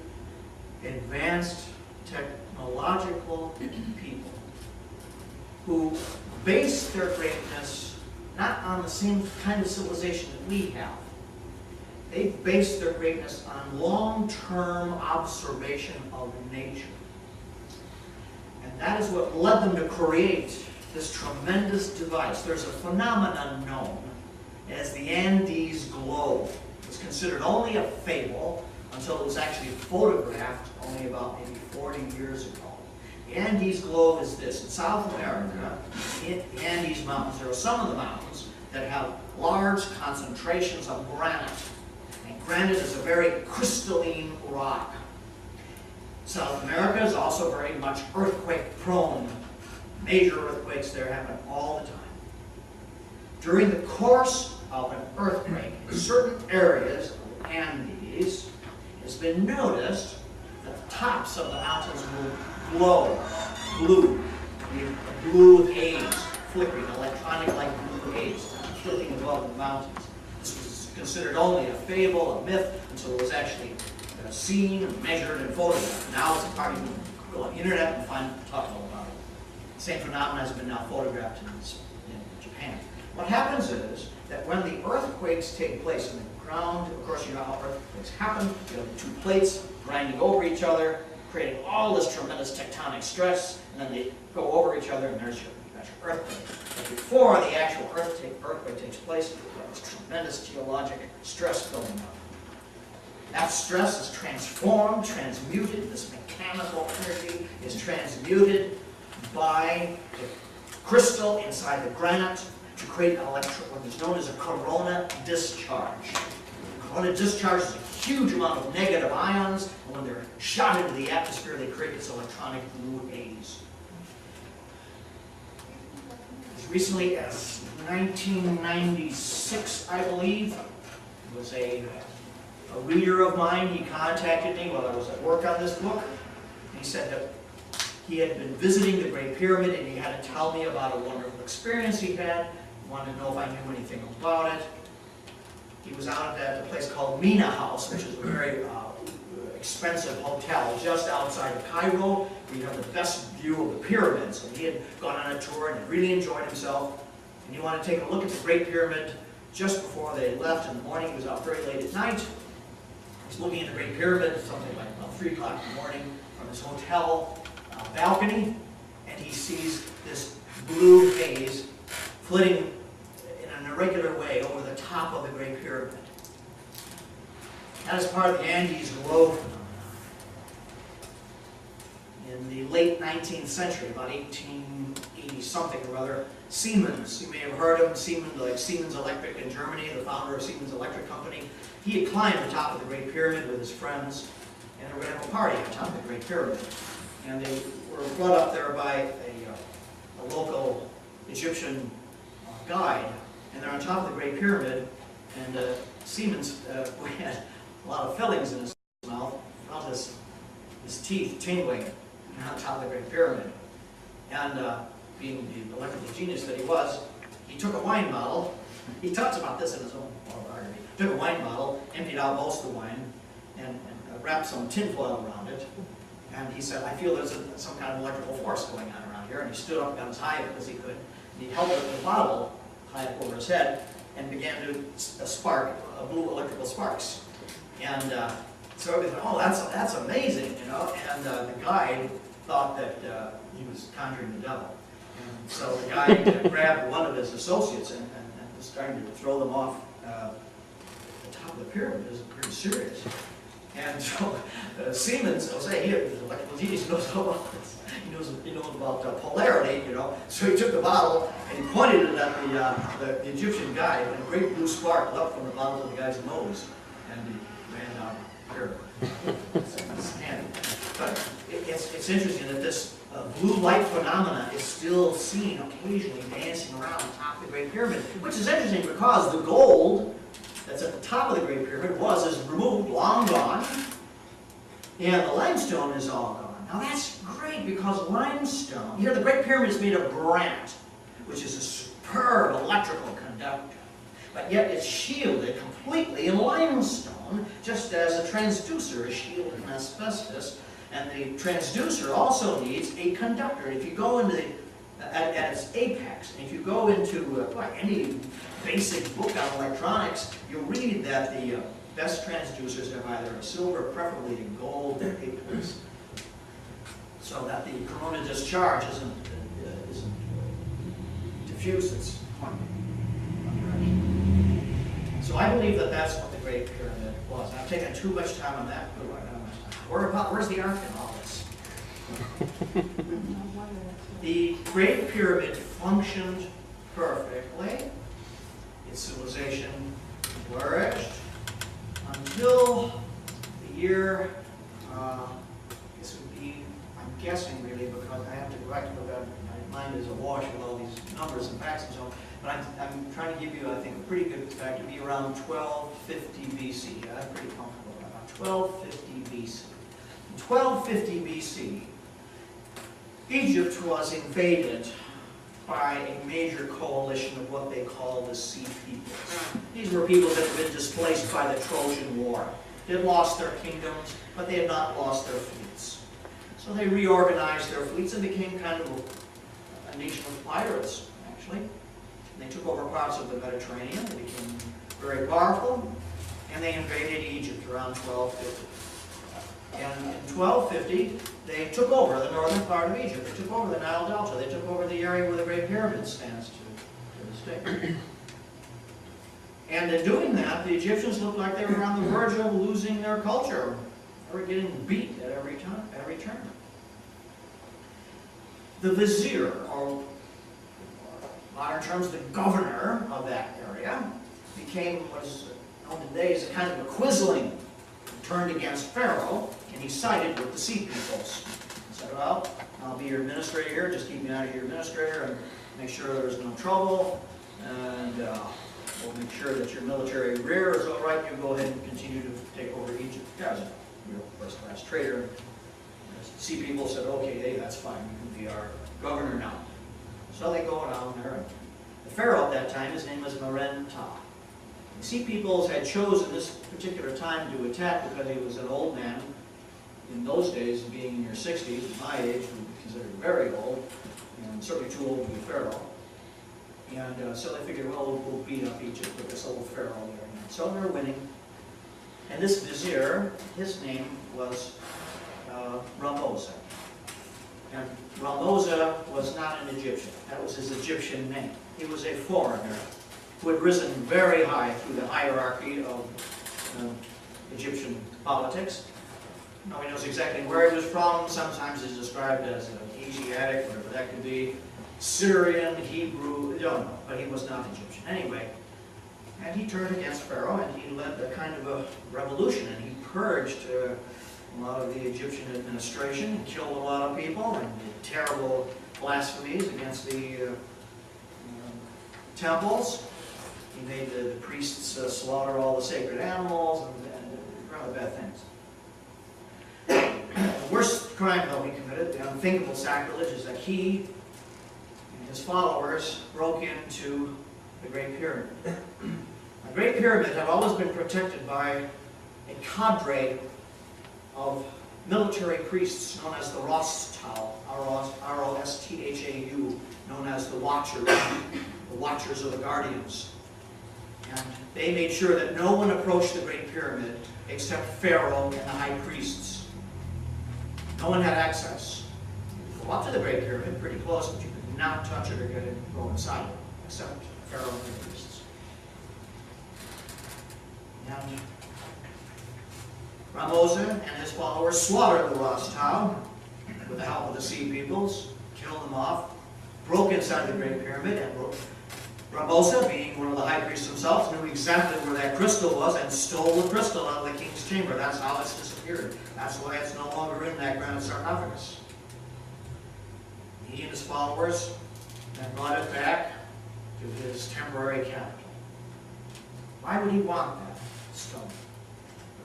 advanced technological people who base their greatness not on the same kind of civilization that we have. They base their greatness on long-term observation of nature. And that is what led them to create this tremendous device. There's a phenomenon known as the Andes globe. It was considered only a fable until it was actually photographed only about maybe 40 years ago. The Andes globe is this. In South America, in the Andes Mountains, there are some of the mountains that have large concentrations of granite. And granite is a very crystalline rock. South America is also very much earthquake-prone. Major earthquakes there happen all the time. During the course of an earthquake, in certain areas of the Andes, it's been noticed that the tops of the mountains will glow blue. A blue haze, flickering, electronic-like blue haze, floating above the mountains. This was considered only a fable, a myth, until it was actually seen, measured, and photographed. Now it's a part you can go on the internet and talk all about it. The same phenomenon has been now photographed in Japan. What happens is that when the earthquakes take place in the ground, of course you know how earthquakes happen, you have the two plates grinding over each other, creating all this tremendous tectonic stress, and then they go over each other, and there's your earthquake. But before the actual earthquake takes place, there's tremendous geologic stress building up. That stress is transformed, transmuted, this mechanical energy is transmuted by the crystal inside the granite to create what is known as a corona discharge. Corona discharge is a huge amount of negative ions, and when they're shot into the atmosphere, they create this electronic blue haze. As recently as 1996, I believe, it was a reader of mine. He contacted me while I was at work on this book. He said that he had been visiting the Great Pyramid and he had to tell me about a wonderful experience he had. He wanted to know if I knew anything about it. He was out at a place called Mina House, which is a very expensive hotel just outside of Cairo, where you have the best view of the pyramids. And he had gone on a tour and had really enjoyed himself. And he wanted to take a look at the Great Pyramid just before they left in the morning. He was out very late at night. He's looking at the Great Pyramid, something like about 3 o'clock in the morning, from his hotel balcony, and he sees this blue haze flitting in an irregular way over the top of the Great Pyramid. That is part of the Andes glow phenomenon. In the late 19th century, about 1880 something or other, Siemens, you may have heard of him, Siemens, like Siemens Electric in Germany, the founder of Siemens Electric Company. He had climbed the top of the Great Pyramid with his friends, and they were going to have a party on top of the Great Pyramid. And they were brought up there by a local Egyptian guide, and they're on top of the Great Pyramid, and Siemens had a lot of fillings in his mouth, felt his teeth tingling on top of the Great Pyramid. And being the electrical genius that he was, he took a wine bottle. He talks about this in his own autobiography. Took a wine bottle, emptied out most of the wine, and wrapped some tinfoil around it. And he said, I feel there's some kind of electrical force going on around here. And he stood up, got as high as he could. And he held the bottle high up over his head and began to spark blue electrical sparks. And so everybody thought, oh, that's amazing, you know. And the guide thought that he was conjuring the devil. And so the guide grabbed one of his associates and was starting to throw them off the top of the pyramid. It was pretty serious. And so Siemens, I'll say, he was an electrical genius, he knows all about this. He knows about polarity, you know. So he took the bottle and he pointed it at the Egyptian guide, and a great blue spark leapt from the bottle to the guy's nose, and he ran down here. But it's interesting that this blue light phenomena is still seen occasionally dancing around the top of the Great Pyramid, which is interesting because the gold that's at the top of the Great Pyramid is removed, long gone, and the limestone is all gone. Now that's great because limestone, you know, the Great Pyramid is made of granite, which is a superb electrical conductor, but yet it's shielded completely in limestone, just as a transducer is shielded in asbestos, and the transducer also needs a conductor. If you go into at its apex, and if you go into any basic book on electronics, you'll read that the best transducers have either a silver, preferably a gold apex, so that the corona discharge isn't diffuse its point. So I believe that that's what the Great Pyramid was. I've taken too much time on that. Where's the ark in all this? The Great Pyramid functioned perfectly. Its civilization flourished until the year, this would be, I'm guessing really, because I have to go back to look at, my mind is awash with all these numbers and facts and so on, but I'm trying to give you, I think, a pretty good fact. It would be around 1250 BC. I'm pretty comfortable with that. 1250 BC. In 1250 BC, Egypt was invaded by a major coalition of what they call the Sea Peoples. These were people that had been displaced by the Trojan War. They had lost their kingdoms, but they had not lost their fleets. So they reorganized their fleets and became kind of a nation of pirates, actually. And they took over parts of the Mediterranean. They became very powerful, and they invaded Egypt around 1250. And in 1250, they took over the northern part of Egypt. They took over the Nile Delta. They took over the area where the Great Pyramid stands to this day. And in doing that, the Egyptians looked like they were on the verge of losing their culture. They were getting beat at every turn. The vizier, or modern terms, the governor of that area, became what is known today as a kind of a quisling. Turned against Pharaoh, and he sided with the Sea Peoples. He said, well, I'll be your administrator here, just keep me out of your administrator and make sure there's no trouble, and we'll make sure that your military rear is all right. You go ahead and continue to take over Egypt. Yeah, you're a first-class trader. The Sea People said, okay, hey, that's fine, you can be our governor now. So they go down there. The Pharaoh at that time, his name was Meren-Ptah. The Sea Peoples had chosen this particular time to attack because he was an old man. In those days, being in your 60s, my age, would be considered very old, and certainly too old to be Pharaoh. And so they figured, well, we'll beat up Egypt with this old Pharaoh there. So they're winning. And this vizier, his name was Ramosa. And Ramosa was not an Egyptian. That was his Egyptian name. He was a foreigner who had risen very high through the hierarchy of Egyptian politics. Nobody knows exactly where he was from. Sometimes he's described as an Asiatic, whatever that could be. Syrian, Hebrew, don't know, but he was not Egyptian. Anyway, and he turned against Pharaoh, and he led a kind of a revolution, and he purged a lot of the Egyptian administration, and killed a lot of people, and did terrible blasphemies against the temples. He made the priests slaughter all the sacred animals, and rather bad things. The worst crime, though, he committed, the unthinkable sacrilege, is that he and his followers broke into the Great Pyramid. The Great Pyramid had always been protected by a cadre of military priests known as the Rostau, R-O-S-T-H-A-U, known as the Watchers or the Guardians. And they made sure that no one approached the Great Pyramid except Pharaoh and the high priests. No one had access. You could go up to the Great Pyramid, pretty close, but you could not touch it or go inside it, except Pharaoh and the priests. And Ramosa and his followers slaughtered the Rostau with the help of the Sea Peoples, killed them off, broke inside the Great Pyramid, and Ramosa, being one of the high priests himself, knew exactly where that crystal was and stole the crystal out of the king's chamber. That's how it's disappeared. That's why it's no longer in that granite sarcophagus. He and his followers then brought it back to his temporary capital. Why would he want that stone?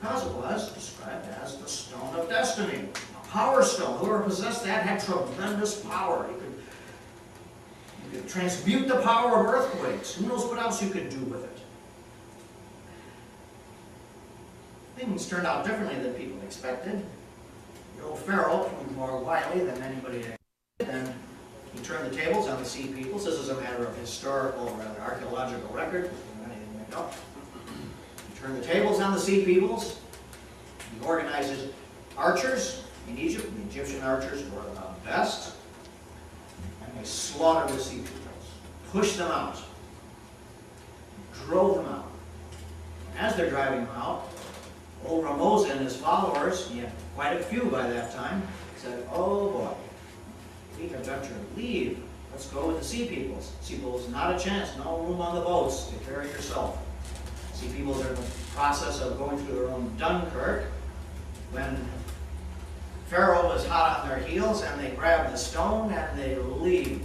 Because it was described as the stone of destiny, a power stone. Whoever possessed that had tremendous power. You could transmute the power of earthquakes. Who knows what else you could do with it? Things turned out differently than people expected. The old Pharaoh proved more wily than anybody expected, and he turned the tables on the Sea Peoples. This is a matter of historical, rather archaeological record. Anything make up. He turned the tables on the Sea Peoples. He organized archers in Egypt. The Egyptian archers were the best. They slaughtered the Sea Peoples, pushed them out, drove them out. And as they're driving them out, old Ramosa and his followers, he had quite a few by that time, said, "Oh boy, we have got to leave. Let's go with the Sea Peoples. Sea Peoples, not a chance, no room on the boats. Take care of yourself." Sea Peoples are in the process of going through their own Dunkirk when Pharaoh was hot on their heels, and they grab the stone and they leave.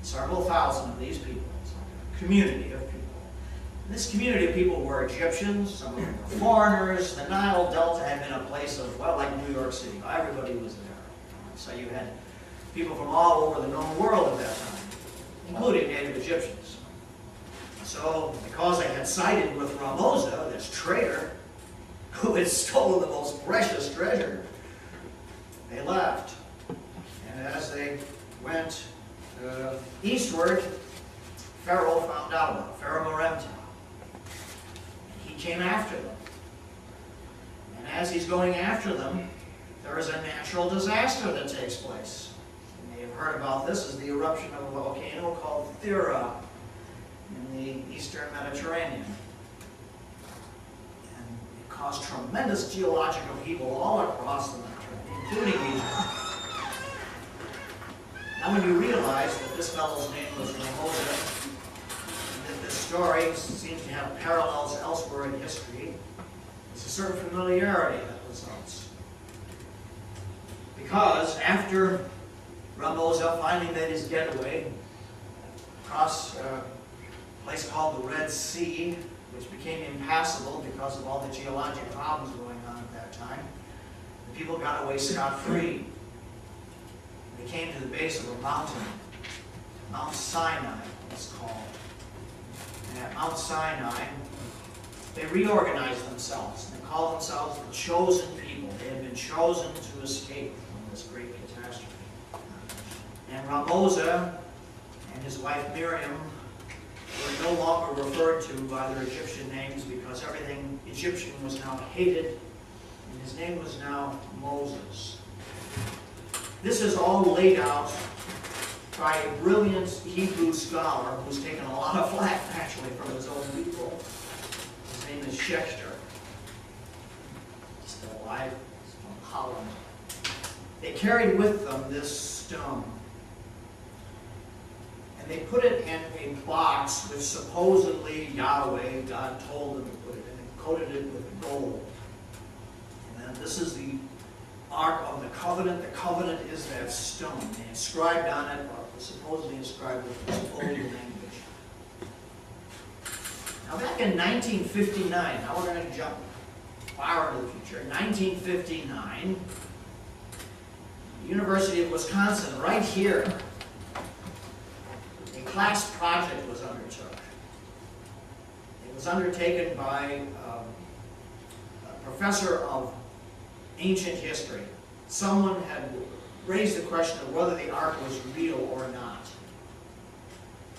Several thousand of these people. It's like a community of people. And this community of people were Egyptians, some of them were foreigners. The Nile Delta had been a place of, well, like New York City. Everybody was there. So you had people from all over the known world at that time, including native Egyptians. So, because they had sided with Ramosa, this traitor, who had stolen the most precious treasure, they left. And as they went eastward, Pharaoh found out about it, Pharaoh Meremta. He came after them. And as he's going after them, there is a natural disaster that takes place. You may have heard about this as the eruption of a volcano called Thera in the eastern Mediterranean. And it caused tremendous geological upheaval all across the Mediterranean, including Egypt. Now when you realize that this fellow's name was Ramosa, and that this story seems to have parallels elsewhere in history, there's a certain familiarity that results. Because after Ramosa finally made his getaway across a place called the Red Sea, which became impassable because of all the geologic problems going on at that time, the people got away scot-free. They came to the base of a mountain, Mount Sinai it's called. And at Mount Sinai, they reorganized themselves. They called themselves the chosen people. They had been chosen to escape from this great catastrophe. And Ramosa and his wife Miriam were no longer referred to by their Egyptian names because everything Egyptian was now hated, and his name was now Moses. This is all laid out by a brilliant Hebrew scholar who's taken a lot of flack, actually, from his own people. His name is Schechter. He's still alive. He's from Holland. They carried with them this stone. And they put it in a box which supposedly Yahweh, God told them to put it in, and coated it with gold. And then this is the Ark of the Covenant. The covenant is that stone. They inscribed on it, or supposedly inscribed with this old language. Now back in 1959, now we're going to jump far into the future. 1959, the University of Wisconsin, right here, a class project was undertook. It was undertaken by a professor of ancient history. Someone had raised the question of whether the ark was real or not.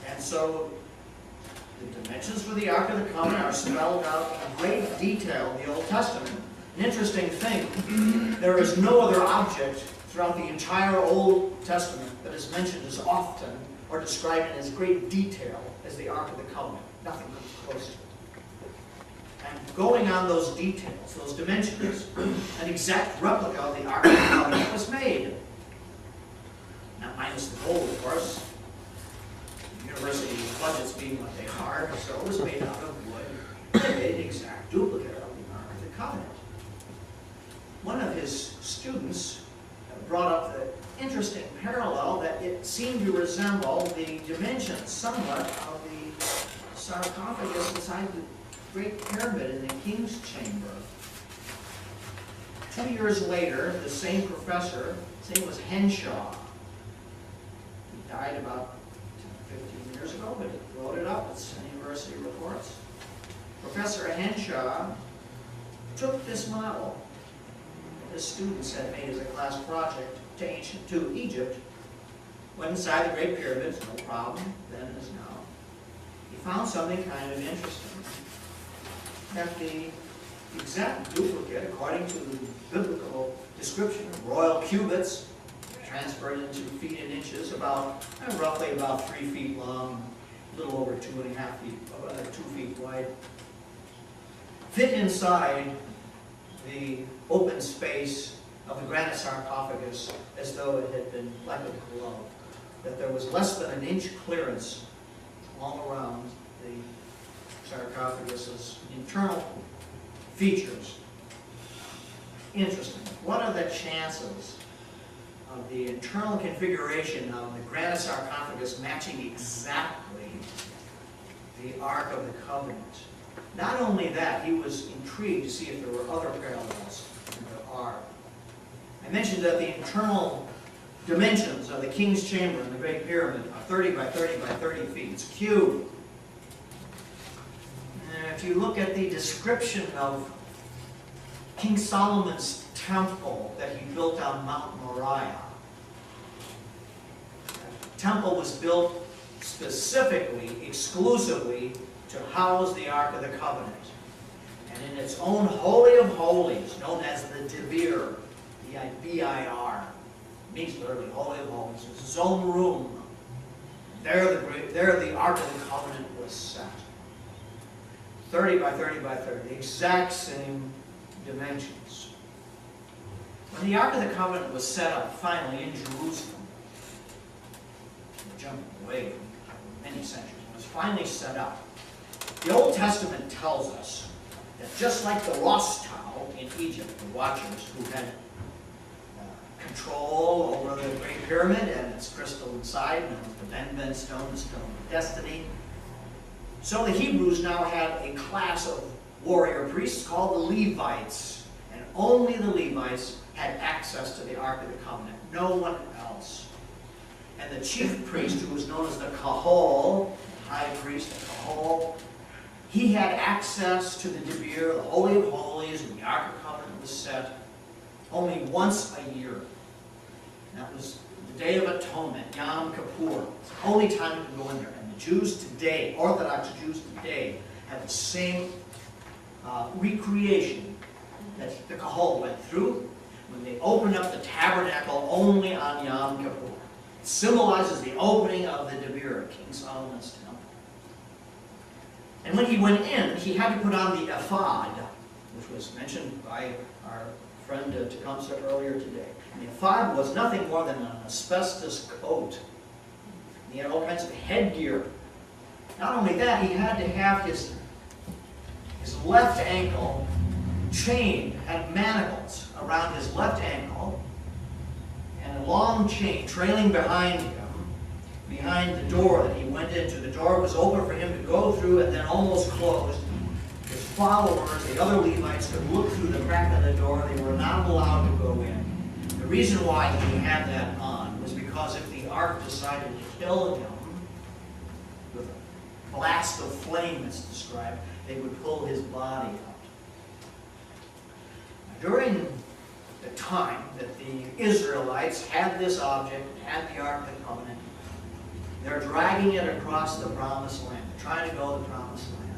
And so the dimensions for the Ark of the Covenant are spelled out in great detail in the Old Testament. An interesting thing, there is no other object throughout the entire Old Testament that is mentioned as often or described in as great detail as the Ark of the Covenant. Nothing comes close to it. And going on those details, those dimensions, an exact replica of the Ark of the Covenant was made. Not minus the gold, of course. University budgets being what they are, so it was made out of wood. They made an exact duplicate of the Ark of the Covenant. One of his students brought up the interesting parallel that it seemed to resemble the dimensions somewhat of the sarcophagus inside the Great Pyramid in the King's Chamber. 2 years later, the same professor, his name was Henshaw. He died about 10, 15 years ago, but he wrote it up. It's in university reports. Professor Henshaw took this model that his students had made as a class project to Egypt, went inside the Great Pyramids, no problem, then as now. He found something kind of interesting. That the exact duplicate, according to the biblical description of royal cubits, transferred into feet and inches, about roughly about 3 feet long, a little over 2.5 feet, 2 feet wide, fit inside the open space of the granite sarcophagus as though it had been like a glove. That there was less than an inch clearance all around the sarcophagus's internal features. Interesting. What are the chances of the internal configuration of the granite sarcophagus matching exactly the Ark of the Covenant? Not only that, he was intrigued to see if there were other parallels, and there are. I mentioned that the internal dimensions of the King's Chamber in the Great Pyramid are 30 by 30 by 30 feet. It's cubed. If you look at the description of King Solomon's temple that he built on Mount Moriah, the temple was built specifically, exclusively, to house the Ark of the Covenant. And in its own Holy of Holies, known as the Debir, D-I-B-I-R, means literally Holy of Holies, it's its own room. There the Ark of the Covenant was set. 30 by 30 by 30, the exact same dimensions. When the Ark of the Covenant was set up finally in Jerusalem, we're jumping away from many centuries, it was finally set up. The Old Testament tells us that just like the Rostau in Egypt, the watchers who had control over the Great Pyramid and its crystal inside, known as the Ben-Ben stone, the stone of destiny, so the Hebrews now had a class of warrior priests called the Levites, and only the Levites had access to the Ark of the Covenant, no one else. And the chief priest, who was known as the Kahal, high priest, the Kahal, he had access to the Debir, the Holy of Holies, and the Ark of the Covenant was set only once a year. And that was the Day of Atonement, Yom Kippur. It's the only time you could go in there. And the Jews today, Orthodox Jews today, have the same recreation that the Kahal went through when they opened up the tabernacle only on Yom Kippur. It symbolizes the opening of the Debir, King Solomon's temple. And when he went in, he had to put on the ephod, which was mentioned by our friend Tecumseh earlier today. And the ephod was nothing more than an asbestos coat. He had all kinds of headgear. Not only that, he had to have his left ankle chained, had manacles around his left ankle, and a long chain trailing behind him, behind the door that he went into. The door was open for him to go through and then almost closed. His followers, the other Levites, could look through the crack of the door. They were not allowed to go in. The reason why he had that on was because if the ark decided to kill him with a blast of flame, it's described, they would pull his body out. During the time that the Israelites had this object, had the Ark of the Covenant, they're dragging it across the Promised Land. They're trying to go to the Promised Land.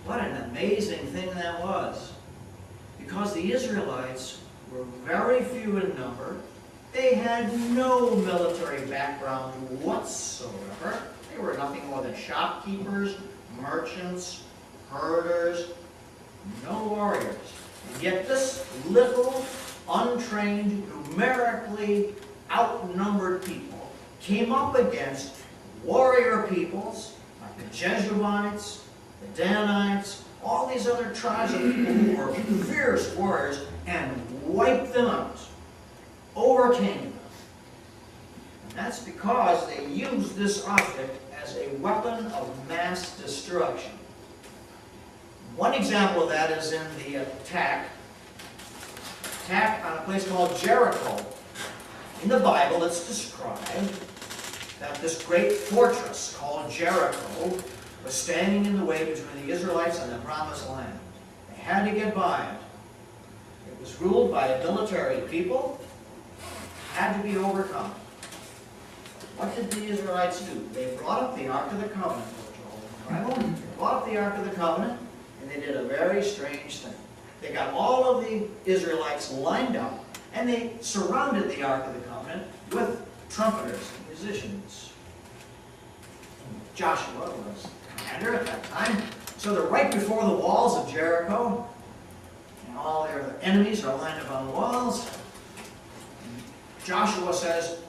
What an amazing thing that was. Because the Israelites were very few in number. They had no military background whatsoever. They were nothing more than shopkeepers, merchants, herders, no warriors. And yet this little, untrained, numerically outnumbered people came up against warrior peoples like the Jebusites, the Danites, all these other tribes of people who were fierce warriors, and wiped them out, overcame them. And that's because they used this object as a weapon of mass destruction. One example of that is in the attack on a place called Jericho. In the Bible, it's described that this great fortress called Jericho was standing in the way between the Israelites and the Promised Land. They had to get by it. It was ruled by a military people, had to be overcome. What did the Israelites do? They brought up the Ark of the Covenant, we're told in the Bible. They brought up the Ark of the Covenant, and they did a very strange thing. They got all of the Israelites lined up, and they surrounded the Ark of the Covenant with trumpeters and musicians. Joshua was commander at that time, so they're right before the walls of Jericho, and all their enemies are lined up on the walls. And Joshua says,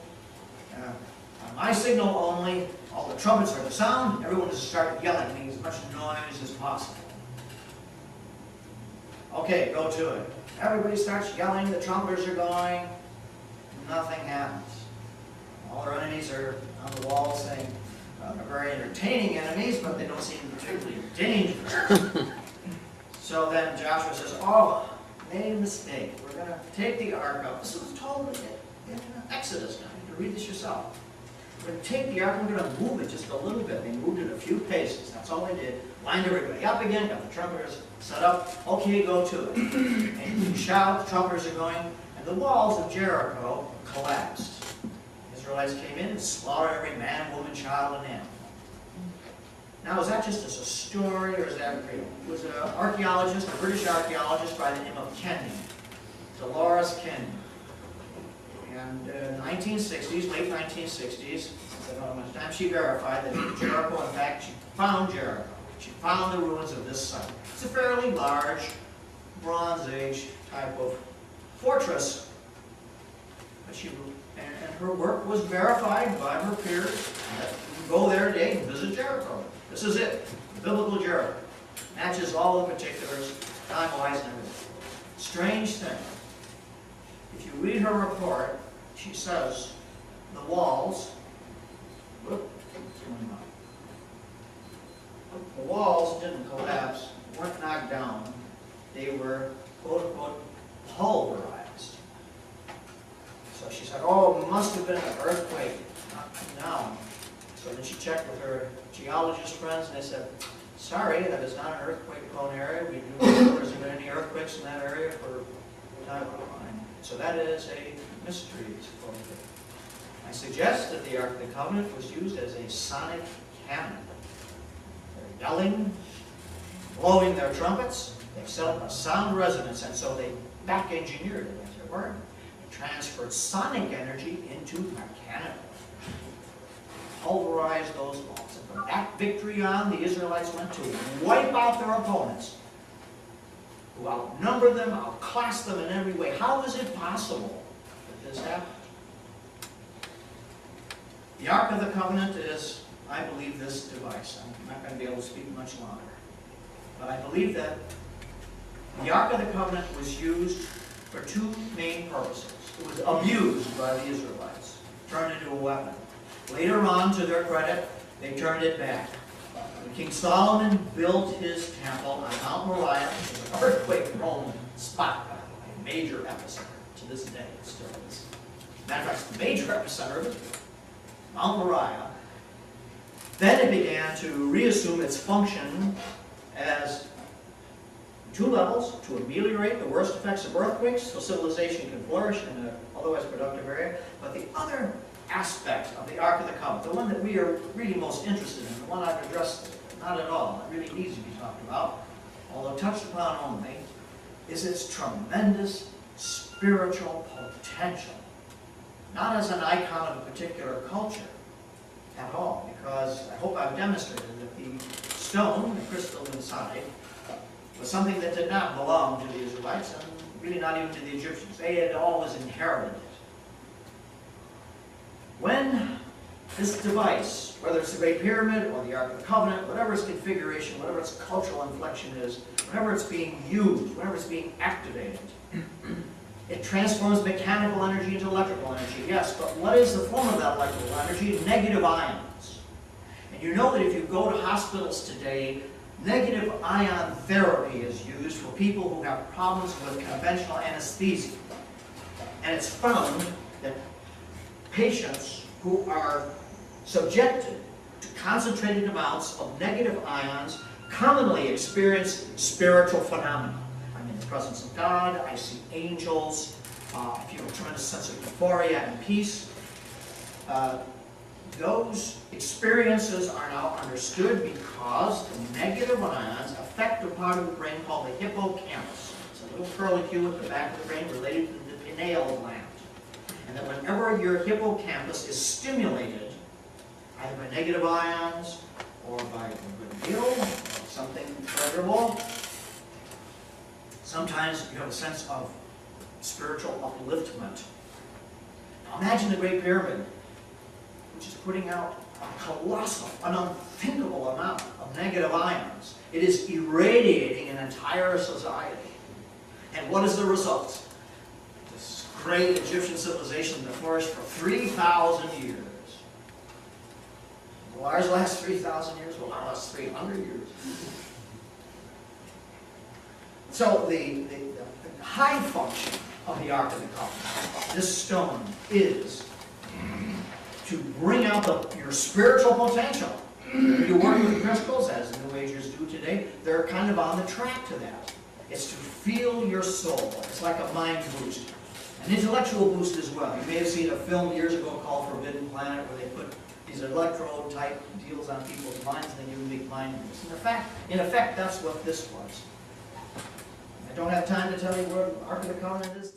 on my signal only, all the trumpets are to sound, everyone is to start yelling, making as much noise as possible. Okay, go to it. Everybody starts yelling, the trumpeters are going, nothing happens. All their enemies are on the wall saying, they're very entertaining enemies, but they don't seem particularly dangerous. So then Joshua says, oh, made a mistake. We're going to take the ark up. This was told in Exodus. Now, you can read this yourself. We're going to take the ark and we're going to move it just a little bit. They moved it a few paces. That's all they did. Lined everybody up again, got the trumpeters set up. Okay, go to it. And you shout, the trumpeters are going, and the walls of Jericho collapsed. The Israelites came in and slaughtered every man, woman, child, and animal. Now, is that just as a story, or is that real? It was an archaeologist, a British archaeologist by the name of Kenyon, Dolores Kenyon. And in the 1960s, late 1960s, by the time she verified that Jericho, in fact, she found Jericho. She found the ruins of this site. It's a fairly large, Bronze Age type of fortress. But and her work was verified by her peers. You can go there today and visit Jericho. This is it, biblical Jericho. Matches all the particulars, time-wise and everything. Strange thing. If you read her report, she says the walls, the walls didn't collapse, weren't knocked down. They were, quote-unquote, pulverized. So she said, oh, it must have been an earthquake, knocked down. So then she checked with her geologist friends, and they said, sorry, that is not an earthquake-prone area. We knew there hasn't been any earthquakes in that area for time of time. So that is a mystery, supposedly. I suggest that the Ark of the Covenant was used as a sonic cannon. They're yelling, blowing their trumpets, they set up a sound resonance, and so they back engineered it, as it were. They transferred sonic energy into mechanical. Pulverized those bolts. And from that victory on, the Israelites went to wipe out their opponents, who outnumbered them, outclassed them in every way. How is it possible that this happened? The Ark of the Covenant is, I believe, this device. I'm not going to be able to speak much longer. But I believe that the Ark of the Covenant was used for two main purposes. It was abused by the Israelites, turned into a weapon. Later on, to their credit, they turned it back. When King Solomon built his temple on Mount Moriah, it was an earthquake-prone spot, a major epicenter. To this day, it still is. Matter of fact, the major epicenter of it, Mount Moriah. Then it began to reassume its function as two levels to ameliorate the worst effects of earthquakes so civilization can flourish in an otherwise productive area. But the other aspect of the Ark of the Covenant, the one that we are really most interested in, the one I've addressed not at all, it really needs to be talked about, although touched upon only, is its tremendous spiritual potential. Not as an icon of a particular culture at all, because I hope I've demonstrated that the stone, the crystal inside, was something that did not belong to the Israelites, and really not even to the Egyptians. They had always inherited it. When this device, whether it's the Great Pyramid or the Ark of the Covenant, whatever its configuration, whatever its cultural inflection is, whenever it's being used, whenever it's being activated, it transforms mechanical energy into electrical energy, yes, but what is the form of that electrical energy? Negative ions. And you know that if you go to hospitals today, negative ion therapy is used for people who have problems with conventional anesthesia. And it's found that patients who are subjected to concentrated amounts of negative ions commonly experience spiritual phenomena. I'm in the presence of God, I see angels, I feel a tremendous sense of euphoria and peace. Those experiences are now understood because the negative ions affect a part of the brain called the hippocampus. It's a little curlicue at the back of the brain related to the pineal gland. And that whenever your hippocampus is stimulated, either by negative ions or by a good meal or something pleasurable, sometimes you have a sense of spiritual upliftment. Now imagine the Great Pyramid, which is putting out a colossal, an unthinkable amount of negative ions. It is irradiating an entire society. And what is the result? This great Egyptian civilization that flourished for 3,000 years. Will ours last 3,000 years? Will ours last 300 years? So the high function of the Ark of the Covenant, this stone, is to bring out your spiritual potential. When you work with crystals, as New Agers do today, they're kind of on the track to that. It's to feel your soul. It's like a mind boost. An intellectual boost as well. You may have seen a film years ago called Forbidden Planet, where they put these electrode-type deals on people's minds, and then you make mind boosts. In effect, that's what this was. I don't have time to tell you where the Ark of the Covenant is.